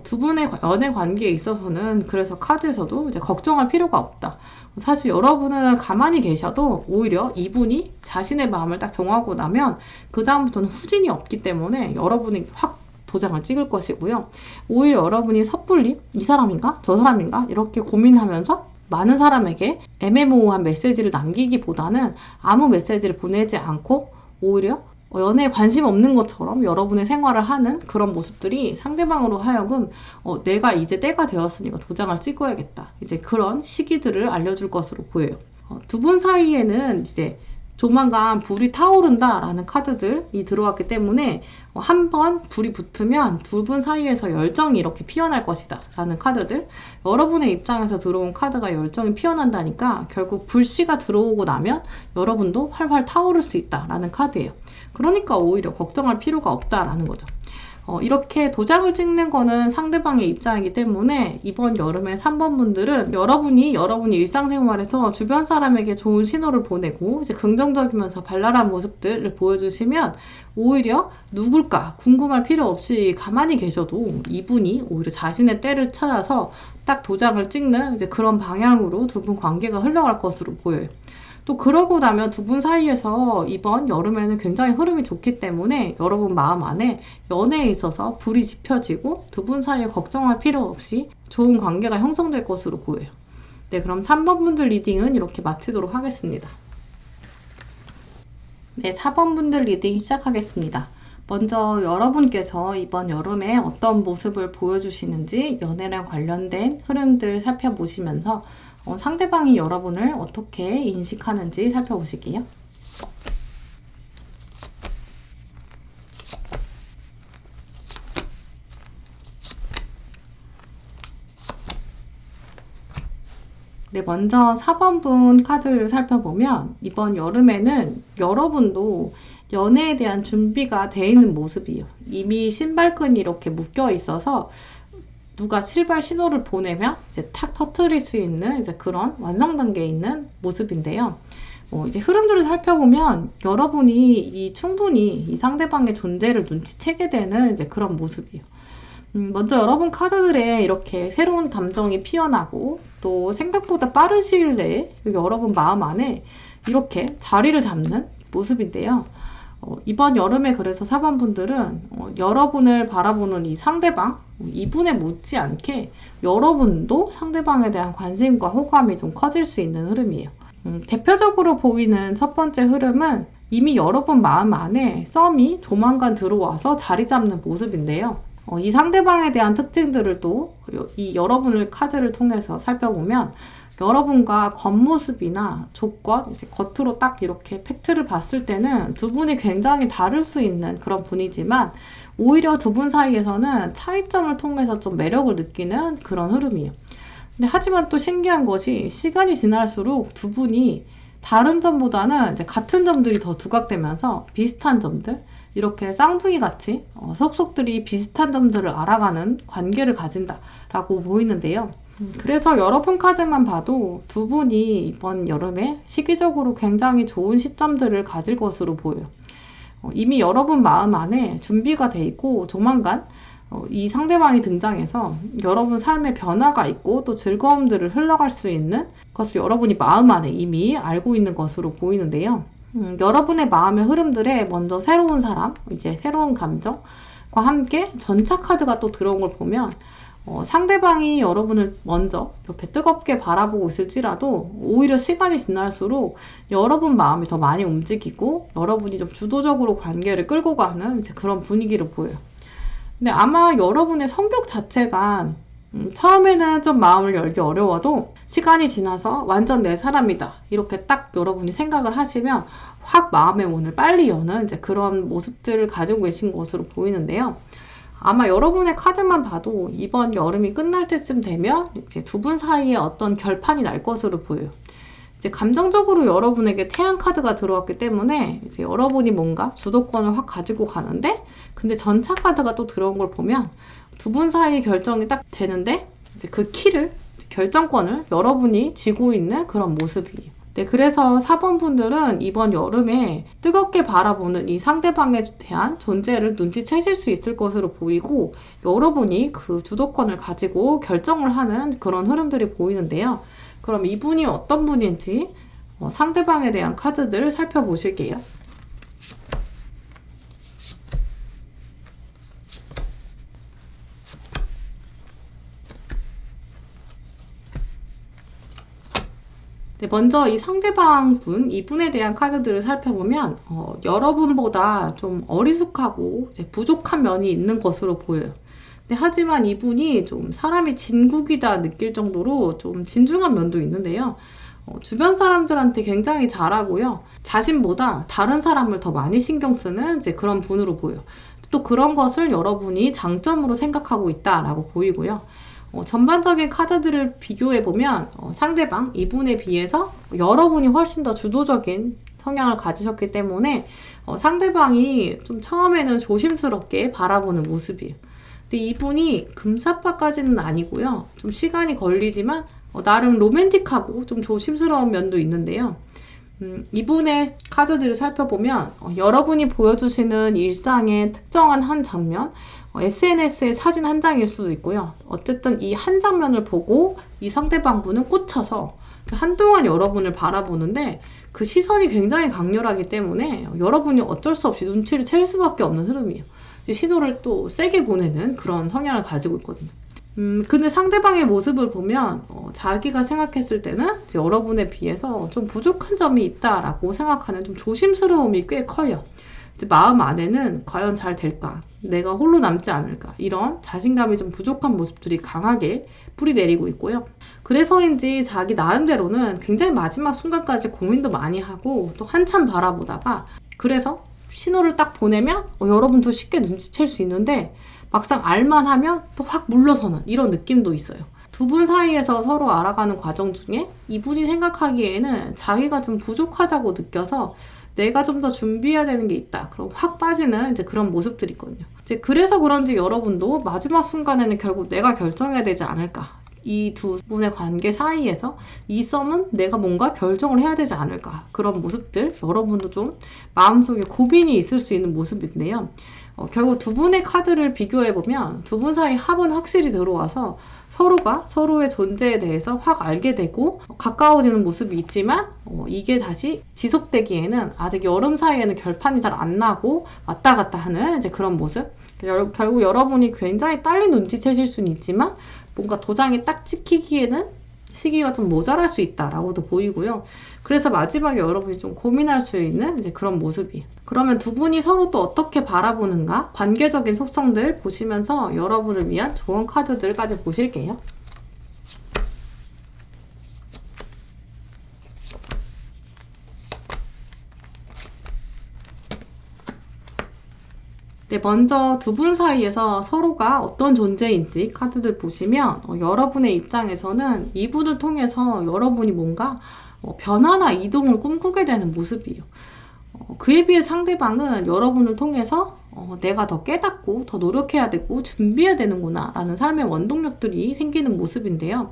두 분의 연애 관계에 있어서는 그래서 카드에서도 이제 걱정할 필요가 없다. 사실 여러분은 가만히 계셔도 오히려 이분이 자신의 마음을 딱 정하고 나면 그 다음부터는 후진이 없기 때문에 여러분이 확 도장을 찍을 것이고요. 오히려 여러분이 섣불리 이 사람인가? 저 사람인가? 이렇게 고민하면서 많은 사람에게 애매모호한 메시지를 남기기보다는 아무 메시지를 보내지 않고 오히려 연애에 관심 없는 것처럼 여러분의 생활을 하는 그런 모습들이 상대방으로 하여금 내가 이제 때가 되었으니까 도장을 찍어야겠다. 이제 그런 시기들을 알려줄 것으로 보여요. 두 분 사이에는 이제 조만간 불이 타오른다라는 카드들이 들어왔기 때문에 한번 불이 붙으면 두 분 사이에서 열정이 이렇게 피어날 것이다 라는 카드들. 여러분의 입장에서 들어온 카드가 열정이 피어난다니까 결국 불씨가 들어오고 나면 여러분도 활활 타오를 수 있다라는 카드예요. 그러니까 오히려 걱정할 필요가 없다라는 거죠. 이렇게 도장을 찍는 거는 상대방의 입장이기 때문에 이번 여름에 3번 분들은 여러분이 일상생활에서 주변 사람에게 좋은 신호를 보내고 이제 긍정적이면서 발랄한 모습들을 보여주시면 오히려 누굴까 궁금할 필요 없이 가만히 계셔도 이분이 오히려 자신의 때를 찾아서 딱 도장을 찍는 이제 그런 방향으로 두 분 관계가 흘러갈 것으로 보여요. 또 그러고 나면 두 분 사이에서 이번 여름에는 굉장히 흐름이 좋기 때문에 여러분 마음 안에 연애에 있어서 불이 지펴지고 두 분 사이에 걱정할 필요 없이 좋은 관계가 형성될 것으로 보여요. 네, 그럼 3번 분들 리딩은 이렇게 마치도록 하겠습니다. 네, 4번 분들 리딩 시작하겠습니다. 먼저 여러분께서 이번 여름에 어떤 모습을 보여주시는지 연애랑 관련된 흐름들 살펴보시면서 상대방이 여러분을 어떻게 인식하는지 살펴보실게요. 네, 먼저 4번 분 카드를 살펴보면 이번 여름에는 여러분도 연애에 대한 준비가 돼 있는 모습이에요. 이미 신발끈이 이렇게 묶여 있어서 누가 출발 신호를 보내면 이제 탁 터트릴 수 있는 이제 그런 완성 단계에 있는 모습인데요. 이제 흐름들을 살펴보면 여러분이 충분히 이 상대방의 존재를 눈치채게 되는 이제 그런 모습이에요. 먼저 여러분 카드들에 이렇게 새로운 감정이 피어나고 또 생각보다 빠른 시일 내에 여러분 마음 안에 이렇게 자리를 잡는 모습인데요. 이번 여름에 그래서 4번 분들은 여러분을 바라보는 이 상대방, 이분에 못지않게 여러분도 상대방에 대한 관심과 호감이 좀 커질 수 있는 흐름이에요. 대표적으로 보이는 첫 번째 흐름은 이미 여러분 마음 안에 썸이 조만간 들어와서 자리 잡는 모습인데요. 이 상대방에 대한 특징들을 또 이 여러분을 카드를 통해서 살펴보면 여러분과 겉모습이나 조건, 이제 겉으로 딱 이렇게 팩트를 봤을 때는 두 분이 굉장히 다를 수 있는 그런 분이지만 오히려 두 분 사이에서는 차이점을 통해서 좀 매력을 느끼는 그런 흐름이에요. 근데 하지만 또 신기한 것이 시간이 지날수록 두 분이 다른 점보다는 이제 같은 점들이 더 두각되면서 비슷한 점들, 이렇게 쌍둥이 같이 속속들이 비슷한 점들을 알아가는 관계를 가진다라고 보이는데요. 그래서 여러분 카드만 봐도 두 분이 이번 여름에 시기적으로 굉장히 좋은 시점들을 가질 것으로 보여요. 이미 여러분 마음 안에 준비가 돼 있고 조만간 이 상대방이 등장해서 여러분 삶에 변화가 있고 또 즐거움들을 흘러갈 수 있는 것을 여러분이 마음 안에 이미 알고 있는 것으로 보이는데요. 여러분의 마음의 흐름들에 먼저 새로운 사람, 이제 새로운 감정과 함께 전차 카드가 또 들어온 걸 보면 상대방이 여러분을 먼저 이렇게 뜨겁게 바라보고 있을지라도 오히려 시간이 지날수록 여러분 마음이 더 많이 움직이고 여러분이 좀 주도적으로 관계를 끌고 가는 이제 그런 분위기를 보여요. 근데 아마 여러분의 성격 자체가 처음에는 좀 마음을 열기 어려워도 시간이 지나서 완전 내 사람이다 이렇게 딱 여러분이 생각을 하시면 확 마음의 문을 빨리 여는 이제 그런 모습들을 가지고 계신 것으로 보이는데요. 아마 여러분의 카드만 봐도 이번 여름이 끝날 때쯤 되면 이제 두 분 사이에 어떤 결판이 날 것으로 보여요. 이제 감정적으로 여러분에게 태양 카드가 들어왔기 때문에 이제 여러분이 뭔가 주도권을 확 가지고 가는데, 근데 전차 카드가 또 들어온 걸 보면 두 분 사이의 결정이 딱 되는데 이제 그 키를, 결정권을 여러분이 쥐고 있는 그런 모습이에요. 네, 그래서 4번 분들은 이번 여름에 뜨겁게 바라보는 이 상대방에 대한 존재를 눈치채실 수 있을 것으로 보이고, 여러분이 그 주도권을 가지고 결정을 하는 그런 흐름들이 보이는데요. 그럼 이분이 어떤 분인지 상대방에 대한 카드들을 살펴보실게요. 네, 먼저 이 상대방 분, 이분에 대한 카드들을 살펴보면 여러분보다 좀 어리숙하고 이제 부족한 면이 있는 것으로 보여요. 근데 하지만 이분이 좀 사람이 진국이다 느낄 정도로 좀 진중한 면도 있는데요. 주변 사람들한테 굉장히 잘하고요. 자신보다 다른 사람을 더 많이 신경 쓰는 이제 그런 분으로 보여요. 또 그런 것을 여러분이 장점으로 생각하고 있다라고 보이고요. 전반적인 카드들을 비교해보면 상대방, 이분에 비해서 여러분이 훨씬 더 주도적인 성향을 가지셨기 때문에 상대방이 좀 처음에는 조심스럽게 바라보는 모습이에요. 근데 이분이 금사빠까지는 아니고요. 좀 시간이 걸리지만 나름 로맨틱하고 좀 조심스러운 면도 있는데요. 이분의 카드들을 살펴보면 여러분이 보여주시는 일상의 특정한 한 장면, SNS의 사진 한 장일 수도 있고요. 어쨌든 이 한 장면을 보고 이 상대방 분은 꽂혀서 한동안 여러분을 바라보는데 그 시선이 굉장히 강렬하기 때문에 여러분이 어쩔 수 없이 눈치를 챌 수밖에 없는 흐름이에요. 신호를 또 세게 보내는 그런 성향을 가지고 있거든요. 근데 상대방의 모습을 보면 자기가 생각했을 때는 여러분에 비해서 좀 부족한 점이 있다라고 생각하는 좀 조심스러움이 꽤 커요. 마음 안에는 과연 잘 될까? 내가 홀로 남지 않을까? 이런 자신감이 좀 부족한 모습들이 강하게 뿌리내리고 있고요. 그래서인지 자기 나름대로는 굉장히 마지막 순간까지 고민도 많이 하고 또 한참 바라보다가, 그래서 신호를 딱 보내면 여러분도 쉽게 눈치챌 수 있는데 막상 알만하면 또 확 물러서는 이런 느낌도 있어요. 두 분 사이에서 서로 알아가는 과정 중에 이분이 생각하기에는 자기가 좀 부족하다고 느껴서 내가 좀 더 준비해야 되는 게 있다. 그럼 확 빠지는 이제 그런 모습들이 있거든요. 이제 그래서 그런지 여러분도 마지막 순간에는 결국 내가 결정해야 되지 않을까. 이 두 분의 관계 사이에서 이 썸은 내가 뭔가 결정을 해야 되지 않을까. 그런 모습들, 여러분도 좀 마음속에 고민이 있을 수 있는 모습인데요. 결국 두 분의 카드를 비교해보면 두 분 사이 합은 확실히 들어와서 서로가 서로의 존재에 대해서 확 알게 되고 가까워지는 모습이 있지만 이게 다시 지속되기에는 아직 여름 사이에는 결판이 잘 안 나고 왔다 갔다 하는 이제 그런 모습. 결국 여러분이 굉장히 빨리 눈치채실 수는 있지만 뭔가 도장이 딱 찍히기에는 시기가 좀 모자랄 수 있다라고도 보이고요. 그래서 마지막에 여러분이 좀 고민할 수 있는 이제 그런 모습이에요. 그러면 두 분이 서로 또 어떻게 바라보는가, 관계적인 속성들 보시면서 여러분을 위한 조언 카드들까지 보실게요. 네, 먼저 두 분 사이에서 서로가 어떤 존재인지 카드들 보시면 여러분의 입장에서는 이분을 통해서 여러분이 뭔가 변화나 이동을 꿈꾸게 되는 모습이에요. 그에 비해 상대방은 여러분을 통해서 내가 더 깨닫고 더 노력해야 되고 준비해야 되는구나 라는 삶의 원동력들이 생기는 모습인데요.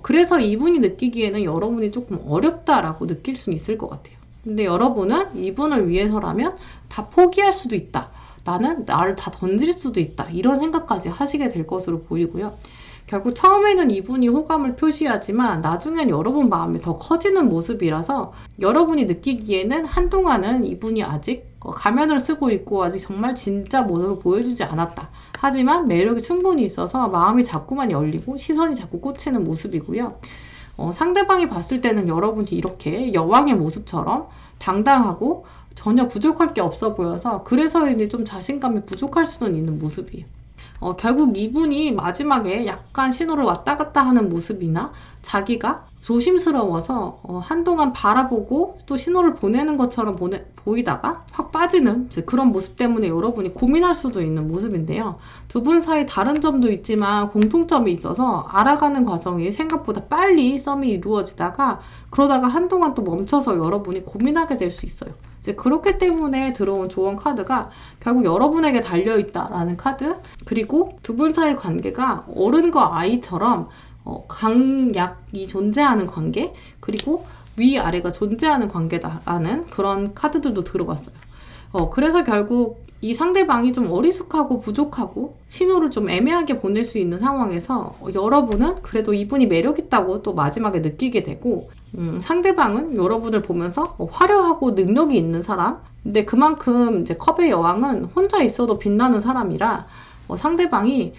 그래서 이분이 느끼기에는 여러분이 조금 어렵다라고 느낄 수는 있을 것 같아요. 근데 여러분은 이분을 위해서라면 다 포기할 수도 있다. 나는 나를 다 던질 수도 있다. 이런 생각까지 하시게 될 것으로 보이고요. 결국 처음에는 이분이 호감을 표시하지만 나중엔 여러분 마음이 더 커지는 모습이라서 여러분이 느끼기에는 한동안은 이분이 아직 가면을 쓰고 있고 아직 정말 진짜 모습을 보여주지 않았다 하지만 매력이 충분히 있어서 마음이 자꾸만 열리고 시선이 자꾸 꽂히는 모습이고요. 상대방이 봤을 때는 여러분이 이렇게 여왕의 모습처럼 당당하고 전혀 부족할 게 없어 보여서 그래서인지 좀 자신감이 부족할 수는 있는 모습이에요. 결국 이분이 마지막에 약간 신호를 왔다 갔다 하는 모습이나 자기가 조심스러워서 한동안 바라보고 또 신호를 보내는 것처럼 보이다가 확 빠지는 그런 모습 때문에 여러분이 고민할 수도 있는 모습인데요. 두 분 사이 다른 점도 있지만 공통점이 있어서 알아가는 과정이 생각보다 빨리 썸이 이루어지다가 그러다가 한동안 또 멈춰서 여러분이 고민하게 될 수 있어요. 이제 그렇기 때문에 들어온 조언 카드가 결국 여러분에게 달려있다라는 카드, 그리고 두 분 사이 관계가 어른과 아이처럼 강약이 존재하는 관계, 그리고 위아래가 존재하는 관계다라는 그런 카드들도 들어왔어요. 그래서 결국 이 상대방이 좀 어리숙하고 부족하고 신호를 좀 애매하게 보낼 수 있는 상황에서 여러분은 그래도 이분이 매력있다고 또 마지막에 느끼게 되고, 상대방은 여러분을 보면서 화려하고 능력이 있는 사람, 근데 그만큼 이제 컵의 여왕은 혼자 있어도 빛나는 사람이라 상대방이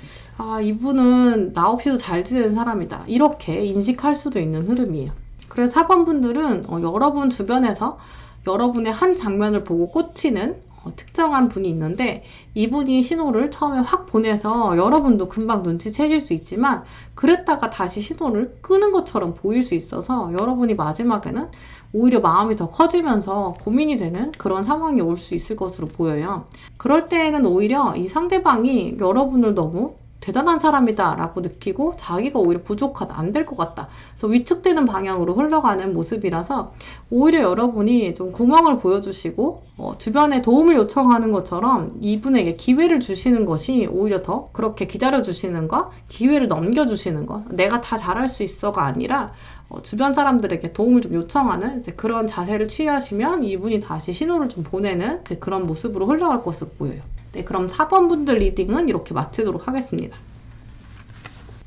이분은 나 없이도 잘 지내는 사람이다 이렇게 인식할 수도 있는 흐름이에요. 그래서 4번 분들은 여러분 주변에서 여러분의 한 장면을 보고 꽂히는 특정한 분이 있는데, 이분이 신호를 처음에 확 보내서 여러분도 금방 눈치채실 수 있지만 그랬다가 다시 신호를 끄는 것처럼 보일 수 있어서 여러분이 마지막에는 오히려 마음이 더 커지면서 고민이 되는 그런 상황이 올 수 있을 것으로 보여요. 그럴 때에는 오히려 이 상대방이 여러분을 너무 대단한 사람이다 라고 느끼고 자기가 오히려 부족하다, 안 될 것 같다, 그래서 위축되는 방향으로 흘러가는 모습이라서 오히려 여러분이 좀 구멍을 보여주시고 주변에 도움을 요청하는 것처럼 이분에게 기회를 주시는 것이 오히려 더, 그렇게 기다려주시는 거, 기회를 넘겨주시는 거, 내가 다 잘할 수 있어가 아니라 주변 사람들에게 도움을 좀 요청하는 이제 그런 자세를 취하시면 이분이 다시 신호를 좀 보내는 이제 그런 모습으로 흘러갈 것으로 보여요. 네, 그럼 4번 분들 리딩은 이렇게 마치도록 하겠습니다.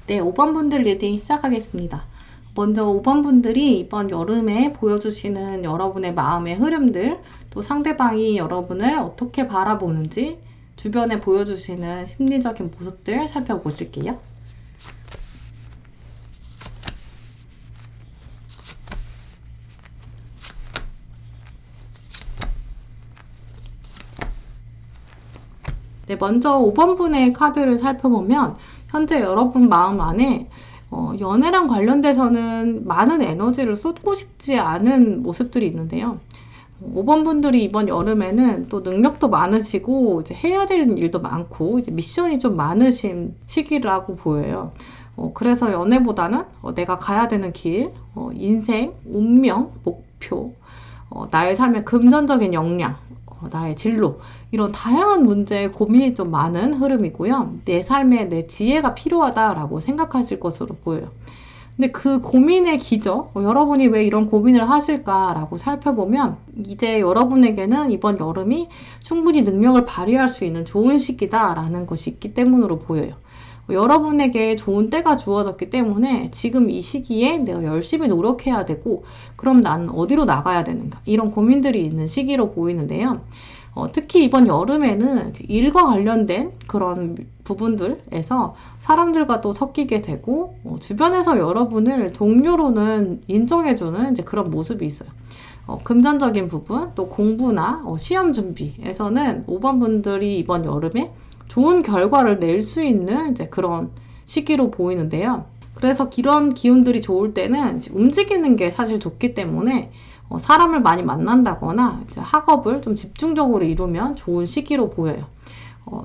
네, 5번 분들 리딩 시작하겠습니다. 먼저 5번 분들이 이번 여름에 보여주시는 여러분의 마음의 흐름들, 또 상대방이 여러분을 어떻게 바라보는지, 주변에 보여주시는 심리적인 모습들 살펴보실게요. 네, 먼저 5번 분의 카드를 살펴보면 현재 여러분 마음 안에 연애랑 관련돼서는 많은 에너지를 쏟고 싶지 않은 모습들이 있는데요. 5번 분들이 이번 여름에는 또 능력도 많으시고 이제 해야 되는 일도 많고 이제 미션이 좀 많으신 시기라고 보여요. 그래서 연애보다는 내가 가야 되는 길, 인생, 운명, 목표, 나의 삶의 금전적인 역량, 나의 진로, 이런 다양한 문제에 고민이 좀 많은 흐름이고요. 내 삶에 내 지혜가 필요하다라고 생각하실 것으로 보여요. 근데 그 고민의 기저, 여러분이 왜 이런 고민을 하실까라고 살펴보면 이제 여러분에게는 이번 여름이 충분히 능력을 발휘할 수 있는 좋은 시기다라는 것이 있기 때문으로 보여요. 여러분에게 좋은 때가 주어졌기 때문에 지금 이 시기에 내가 열심히 노력해야 되고, 그럼 난 어디로 나가야 되는가, 이런 고민들이 있는 시기로 보이는데요. 특히 이번 여름에는 일과 관련된 그런 부분들에서 사람들과 또 섞이게 되고, 주변에서 여러분을 동료로는 인정해주는 이제 그런 모습이 있어요. 금전적인 부분, 또 공부나 시험 준비에서는 5번 분들이 이번 여름에 좋은 결과를 낼 수 있는 이제 그런 시기로 보이는데요. 그래서 이런 기운들이 좋을 때는 이제 움직이는 게 사실 좋기 때문에 사람을 많이 만난다거나 이제 학업을 좀 집중적으로 이루면 좋은 시기로 보여요.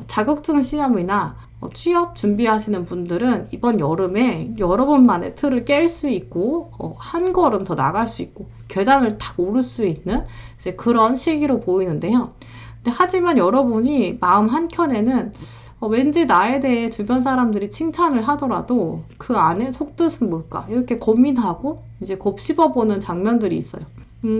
자격증 시험이나 취업 준비하시는 분들은 이번 여름에 여러 번만에 틀을 깰 수 있고 한 걸음 더 나갈 수 있고 계단을 탁 오를 수 있는 이제 그런 시기로 보이는데요. 근데 하지만 여러분이 마음 한켠에는 왠지 나에 대해 주변 사람들이 칭찬을 하더라도 그 안에 속뜻은 뭘까, 이렇게 고민하고 이제 곱씹어보는 장면들이 있어요.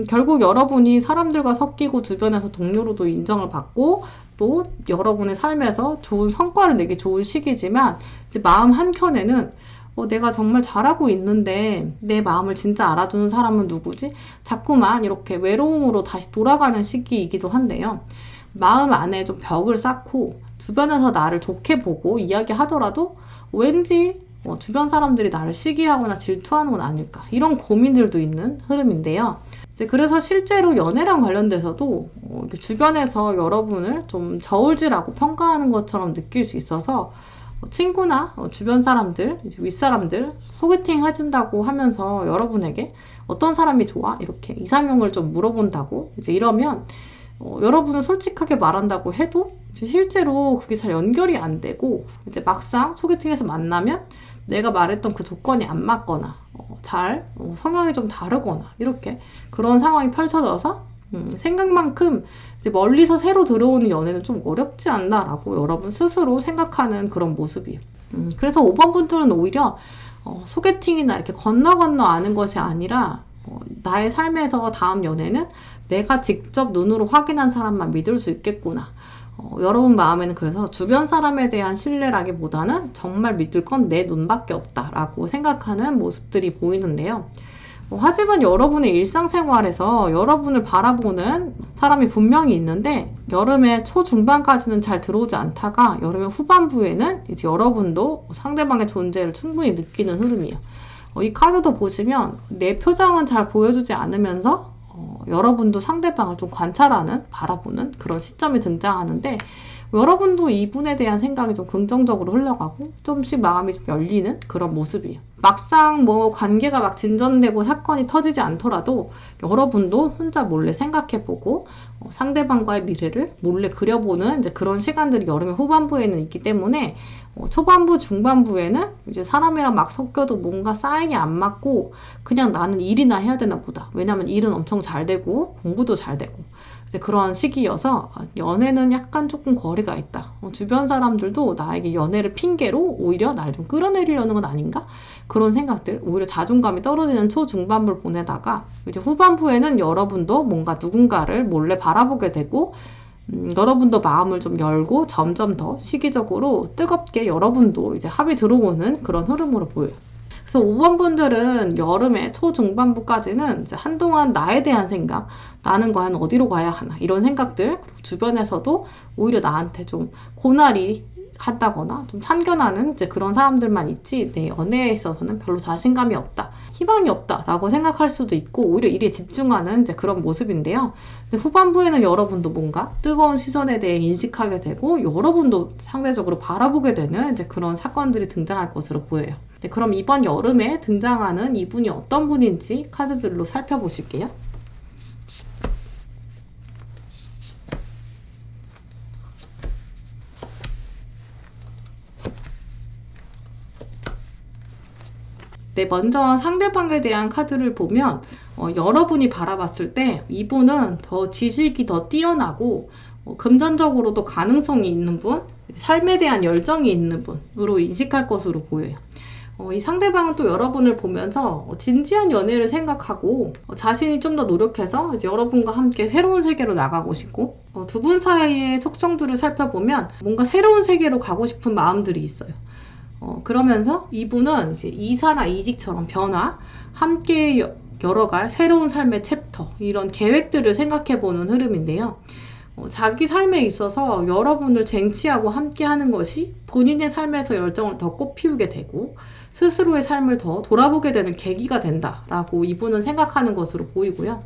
결국 여러분이 사람들과 섞이고 주변에서 동료로도 인정을 받고 또 여러분의 삶에서 좋은 성과를 내기 좋은 시기지만 이제 마음 한켠에는 내가 정말 잘하고 있는데 내 마음을 진짜 알아주는 사람은 누구지? 자꾸만 이렇게 외로움으로 다시 돌아가는 시기이기도 한데요. 마음 안에 좀 벽을 쌓고 주변에서 나를 좋게 보고 이야기하더라도 왠지 주변 사람들이 나를 시기하거나 질투하는 건 아닐까, 이런 고민들도 있는 흐름인데요. 이제 그래서 실제로 연애랑 관련돼서도 주변에서 여러분을 좀 저울질하고 평가하는 것처럼 느낄 수 있어서 친구나 주변 사람들, 이제 윗사람들 소개팅 해준다고 하면서 여러분에게 어떤 사람이 좋아? 이렇게 이상형을 좀 물어본다고 이제 이러면 여러분은 솔직하게 말한다고 해도 실제로 그게 잘 연결이 안 되고, 이제 막상 소개팅에서 만나면 내가 말했던 그 조건이 안 맞거나 성향이 좀 다르거나 이렇게 그런 상황이 펼쳐져서 생각만큼 이제 멀리서 새로 들어오는 연애는 좀 어렵지 않나라고 여러분 스스로 생각하는 그런 모습이에요. 그래서 5번 분들은 오히려 소개팅이나 이렇게 건너 아는 것이 아니라 나의 삶에서 다음 연애는 내가 직접 눈으로 확인한 사람만 믿을 수 있겠구나. 여러분 마음에는 그래서 주변 사람에 대한 신뢰라기보다는 정말 믿을 건 내 눈밖에 없다라고 생각하는 모습들이 보이는데요. 하지만 여러분의 일상생활에서 여러분을 바라보는 사람이 분명히 있는데, 여름의 초중반까지는 잘 들어오지 않다가 여름의 후반부에는 이제 여러분도 상대방의 존재를 충분히 느끼는 흐름이에요. 이 카드도 보시면 내 표정은 잘 보여주지 않으면서 여러분도 상대방을 좀 관찰하는, 바라보는 그런 시점이 등장하는데, 여러분도 이분에 대한 생각이 좀 긍정적으로 흘러가고 좀씩 마음이 좀 열리는 그런 모습이에요. 막상 관계가 막 진전되고 사건이 터지지 않더라도 여러분도 혼자 몰래 생각해보고 상대방과의 미래를 몰래 그려보는 이제 그런 시간들이 여름의 후반부에는 있기 때문에 초반부, 중반부에는 이제 사람이랑 막 섞여도 뭔가 사인이 안 맞고 그냥 나는 일이나 해야 되나 보다. 왜냐면 일은 엄청 잘 되고 공부도 잘 되고 이제 그런 시기여서 연애는 약간 조금 거리가 있다. 주변 사람들도 나에게 연애를 핑계로 오히려 날 좀 끌어내리려는 건 아닌가? 그런 생각들, 오히려 자존감이 떨어지는 초중반부를 보내다가 이제 후반부에는 여러분도 뭔가 누군가를 몰래 바라보게 되고 여러분도 마음을 좀 열고 점점 더 시기적으로 뜨겁게 여러분도 이제 합이 들어오는 그런 흐름으로 보여요. 그래서 5번 분들은 여름의 초중반부까지는 이제 한동안 나에 대한 생각, 나는 과연 어디로 가야 하나 이런 생각들, 그리고 주변에서도 오히려 나한테 좀 고난이 한다거나 좀 참견하는 이제 그런 사람들만 있지 내 연애에 있어서는 별로 자신감이 없다, 희망이 없다 라고 생각할 수도 있고 오히려 일에 집중하는 이제 그런 모습인데요. 근데 후반부에는 여러분도 뭔가 뜨거운 시선에 대해 인식하게 되고 여러분도 상대적으로 바라보게 되는 이제 그런 사건들이 등장할 것으로 보여요. 네, 그럼 이번 여름에 등장하는 이분이 어떤 분인지 카드들로 살펴보실게요. 네, 먼저 상대방에 대한 카드를 보면 여러분이 바라봤을 때 이분은 더 지식이 더 뛰어나고 금전적으로도 가능성이 있는 분, 삶에 대한 열정이 있는 분으로 인식할 것으로 보여요. 이 상대방은 또 여러분을 보면서 진지한 연애를 생각하고 자신이 좀 더 노력해서 이제 여러분과 함께 새로운 세계로 나가고 싶고 두 분 사이의 속성들을 살펴보면 뭔가 새로운 세계로 가고 싶은 마음들이 있어요. 그러면서 이분은 이제 이사나 이직처럼 변화, 함께 열어갈 새로운 삶의 챕터, 이런 계획들을 생각해보는 흐름인데요. 자기 삶에 있어서 여러분을 쟁취하고 함께 하는 것이 본인의 삶에서 열정을 더 꽃피우게 되고 스스로의 삶을 더 돌아보게 되는 계기가 된다라고 이분은 생각하는 것으로 보이고요.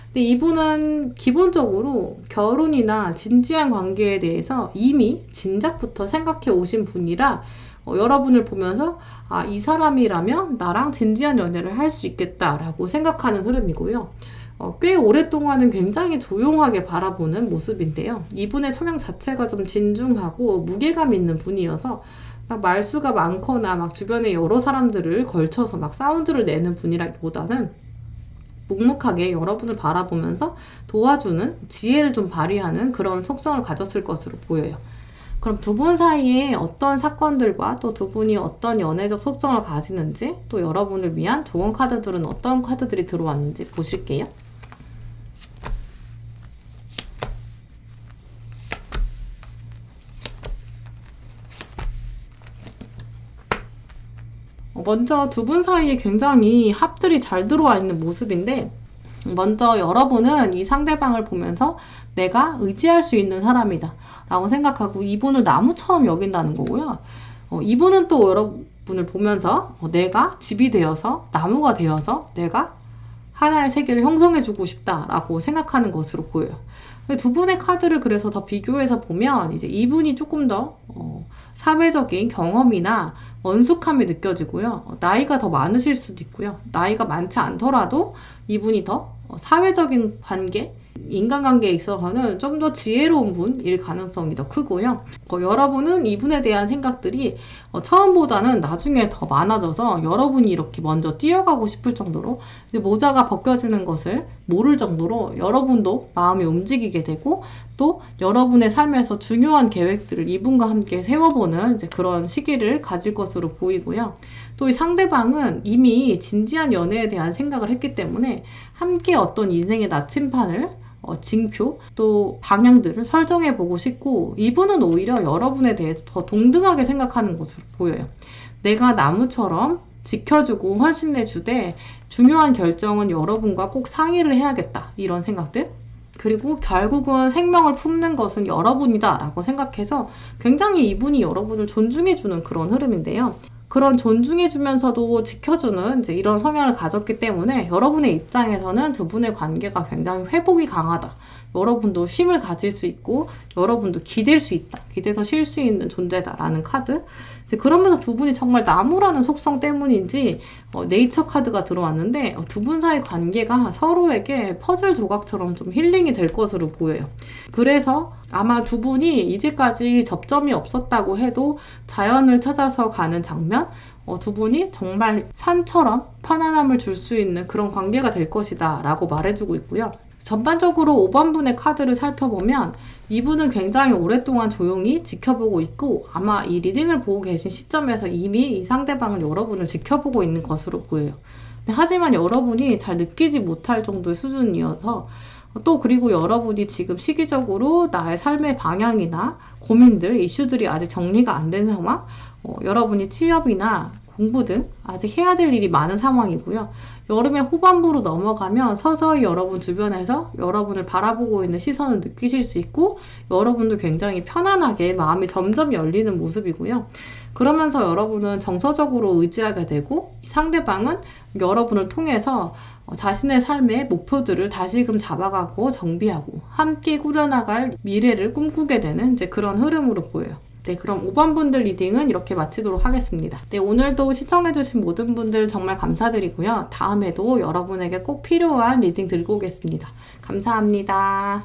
근데 이분은 기본적으로 결혼이나 진지한 관계에 대해서 이미 진작부터 생각해 오신 분이라 여러분을 보면서 이 사람이라면 나랑 진지한 연애를 할 수 있겠다라고 생각하는 흐름이고요. 꽤 오랫동안은 굉장히 조용하게 바라보는 모습인데요. 이분의 성향 자체가 좀 진중하고 무게감 있는 분이어서 막 말수가 많거나 막 주변에 여러 사람들을 걸쳐서 막 사운드를 내는 분이라기보다는 묵묵하게 여러분을 바라보면서 도와주는 지혜를 좀 발휘하는 그런 속성을 가졌을 것으로 보여요. 그럼 두 분 사이에 어떤 사건들과 또 두 분이 어떤 연애적 속성을 가지는지, 또 여러분을 위한 조언 카드들은 어떤 카드들이 들어왔는지 보실게요. 먼저 두 분 사이에 굉장히 합들이 잘 들어와 있는 모습인데, 먼저 여러분은 이 상대방을 보면서 내가 의지할 수 있는 사람이다 라고 생각하고 이분을 나무처럼 여긴다는 거고요. 이분은 또 여러분을 보면서 내가 집이 되어서 나무가 되어서 내가 하나의 세계를 형성해주고 싶다라고 생각하는 것으로 보여요. 두 분의 카드를 그래서 더 비교해서 보면 이제 이분이 조금 더 사회적인 경험이나 원숙함이 느껴지고요. 나이가 더 많으실 수도 있고요. 나이가 많지 않더라도 이분이 더 사회적인 관계, 인간관계에 있어서는 좀 더 지혜로운 분일 가능성이 더 크고요. 여러분은 이분에 대한 생각들이 처음보다는 나중에 더 많아져서 여러분이 이렇게 먼저 뛰어가고 싶을 정도로 이제 모자가 벗겨지는 것을 모를 정도로 여러분도 마음이 움직이게 되고 또 여러분의 삶에서 중요한 계획들을 이분과 함께 세워보는 이제 그런 시기를 가질 것으로 보이고요. 또 이 상대방은 이미 진지한 연애에 대한 생각을 했기 때문에 함께 어떤 인생의 나침판을 징표 또 방향들을 설정해 보고 싶고 이분은 오히려 여러분에 대해서 더 동등하게 생각하는 것으로 보여요. 내가 나무처럼 지켜주고 헌신해주되 중요한 결정은 여러분과 꼭 상의를 해야겠다 이런 생각들 그리고 결국은 생명을 품는 것은 여러분이다 라고 생각해서 굉장히 이분이 여러분을 존중해주는 그런 흐름인데요. 그런 존중해주면서도 지켜주는 이제 이런 성향을 가졌기 때문에 여러분의 입장에서는 두 분의 관계가 굉장히 회복이 강하다. 여러분도 쉼을 가질 수 있고 여러분도 기댈 수 있다. 기대서 쉴 수 있는 존재다라는 카드. 이제 그러면서 두 분이 정말 나무라는 속성 때문인지 네이처 카드가 들어왔는데 두 분 사이 관계가 서로에게 퍼즐 조각처럼 좀 힐링이 될 것으로 보여요. 그래서 아마 두 분이 이제까지 접점이 없었다고 해도 자연을 찾아서 가는 장면, 두 분이 정말 산처럼 편안함을 줄 수 있는 그런 관계가 될 것이다 라고 말해주고 있고요. 전반적으로 5번 분의 카드를 살펴보면 이분은 굉장히 오랫동안 조용히 지켜보고 있고 아마 이 리딩을 보고 계신 시점에서 이미 이 상대방은 여러분을 지켜보고 있는 것으로 보여요. 하지만 여러분이 잘 느끼지 못할 정도의 수준이어서 또 그리고 여러분이 지금 시기적으로 나의 삶의 방향이나 고민들, 이슈들이 아직 정리가 안 된 상황, 여러분이 취업이나 공부 등 아직 해야 될 일이 많은 상황이고요. 여름의 후반부로 넘어가면 서서히 여러분 주변에서 여러분을 바라보고 있는 시선을 느끼실 수 있고 여러분도 굉장히 편안하게 마음이 점점 열리는 모습이고요. 그러면서 여러분은 정서적으로 의지하게 되고 상대방은 여러분을 통해서 자신의 삶의 목표들을 다시금 잡아가고 정비하고 함께 꾸려나갈 미래를 꿈꾸게 되는 이제 그런 흐름으로 보여요. 네, 그럼 5번 분들 리딩은 이렇게 마치도록 하겠습니다. 네, 오늘도 시청해주신 모든 분들 정말 감사드리고요. 다음에도 여러분에게 꼭 필요한 리딩 들고 오겠습니다. 감사합니다.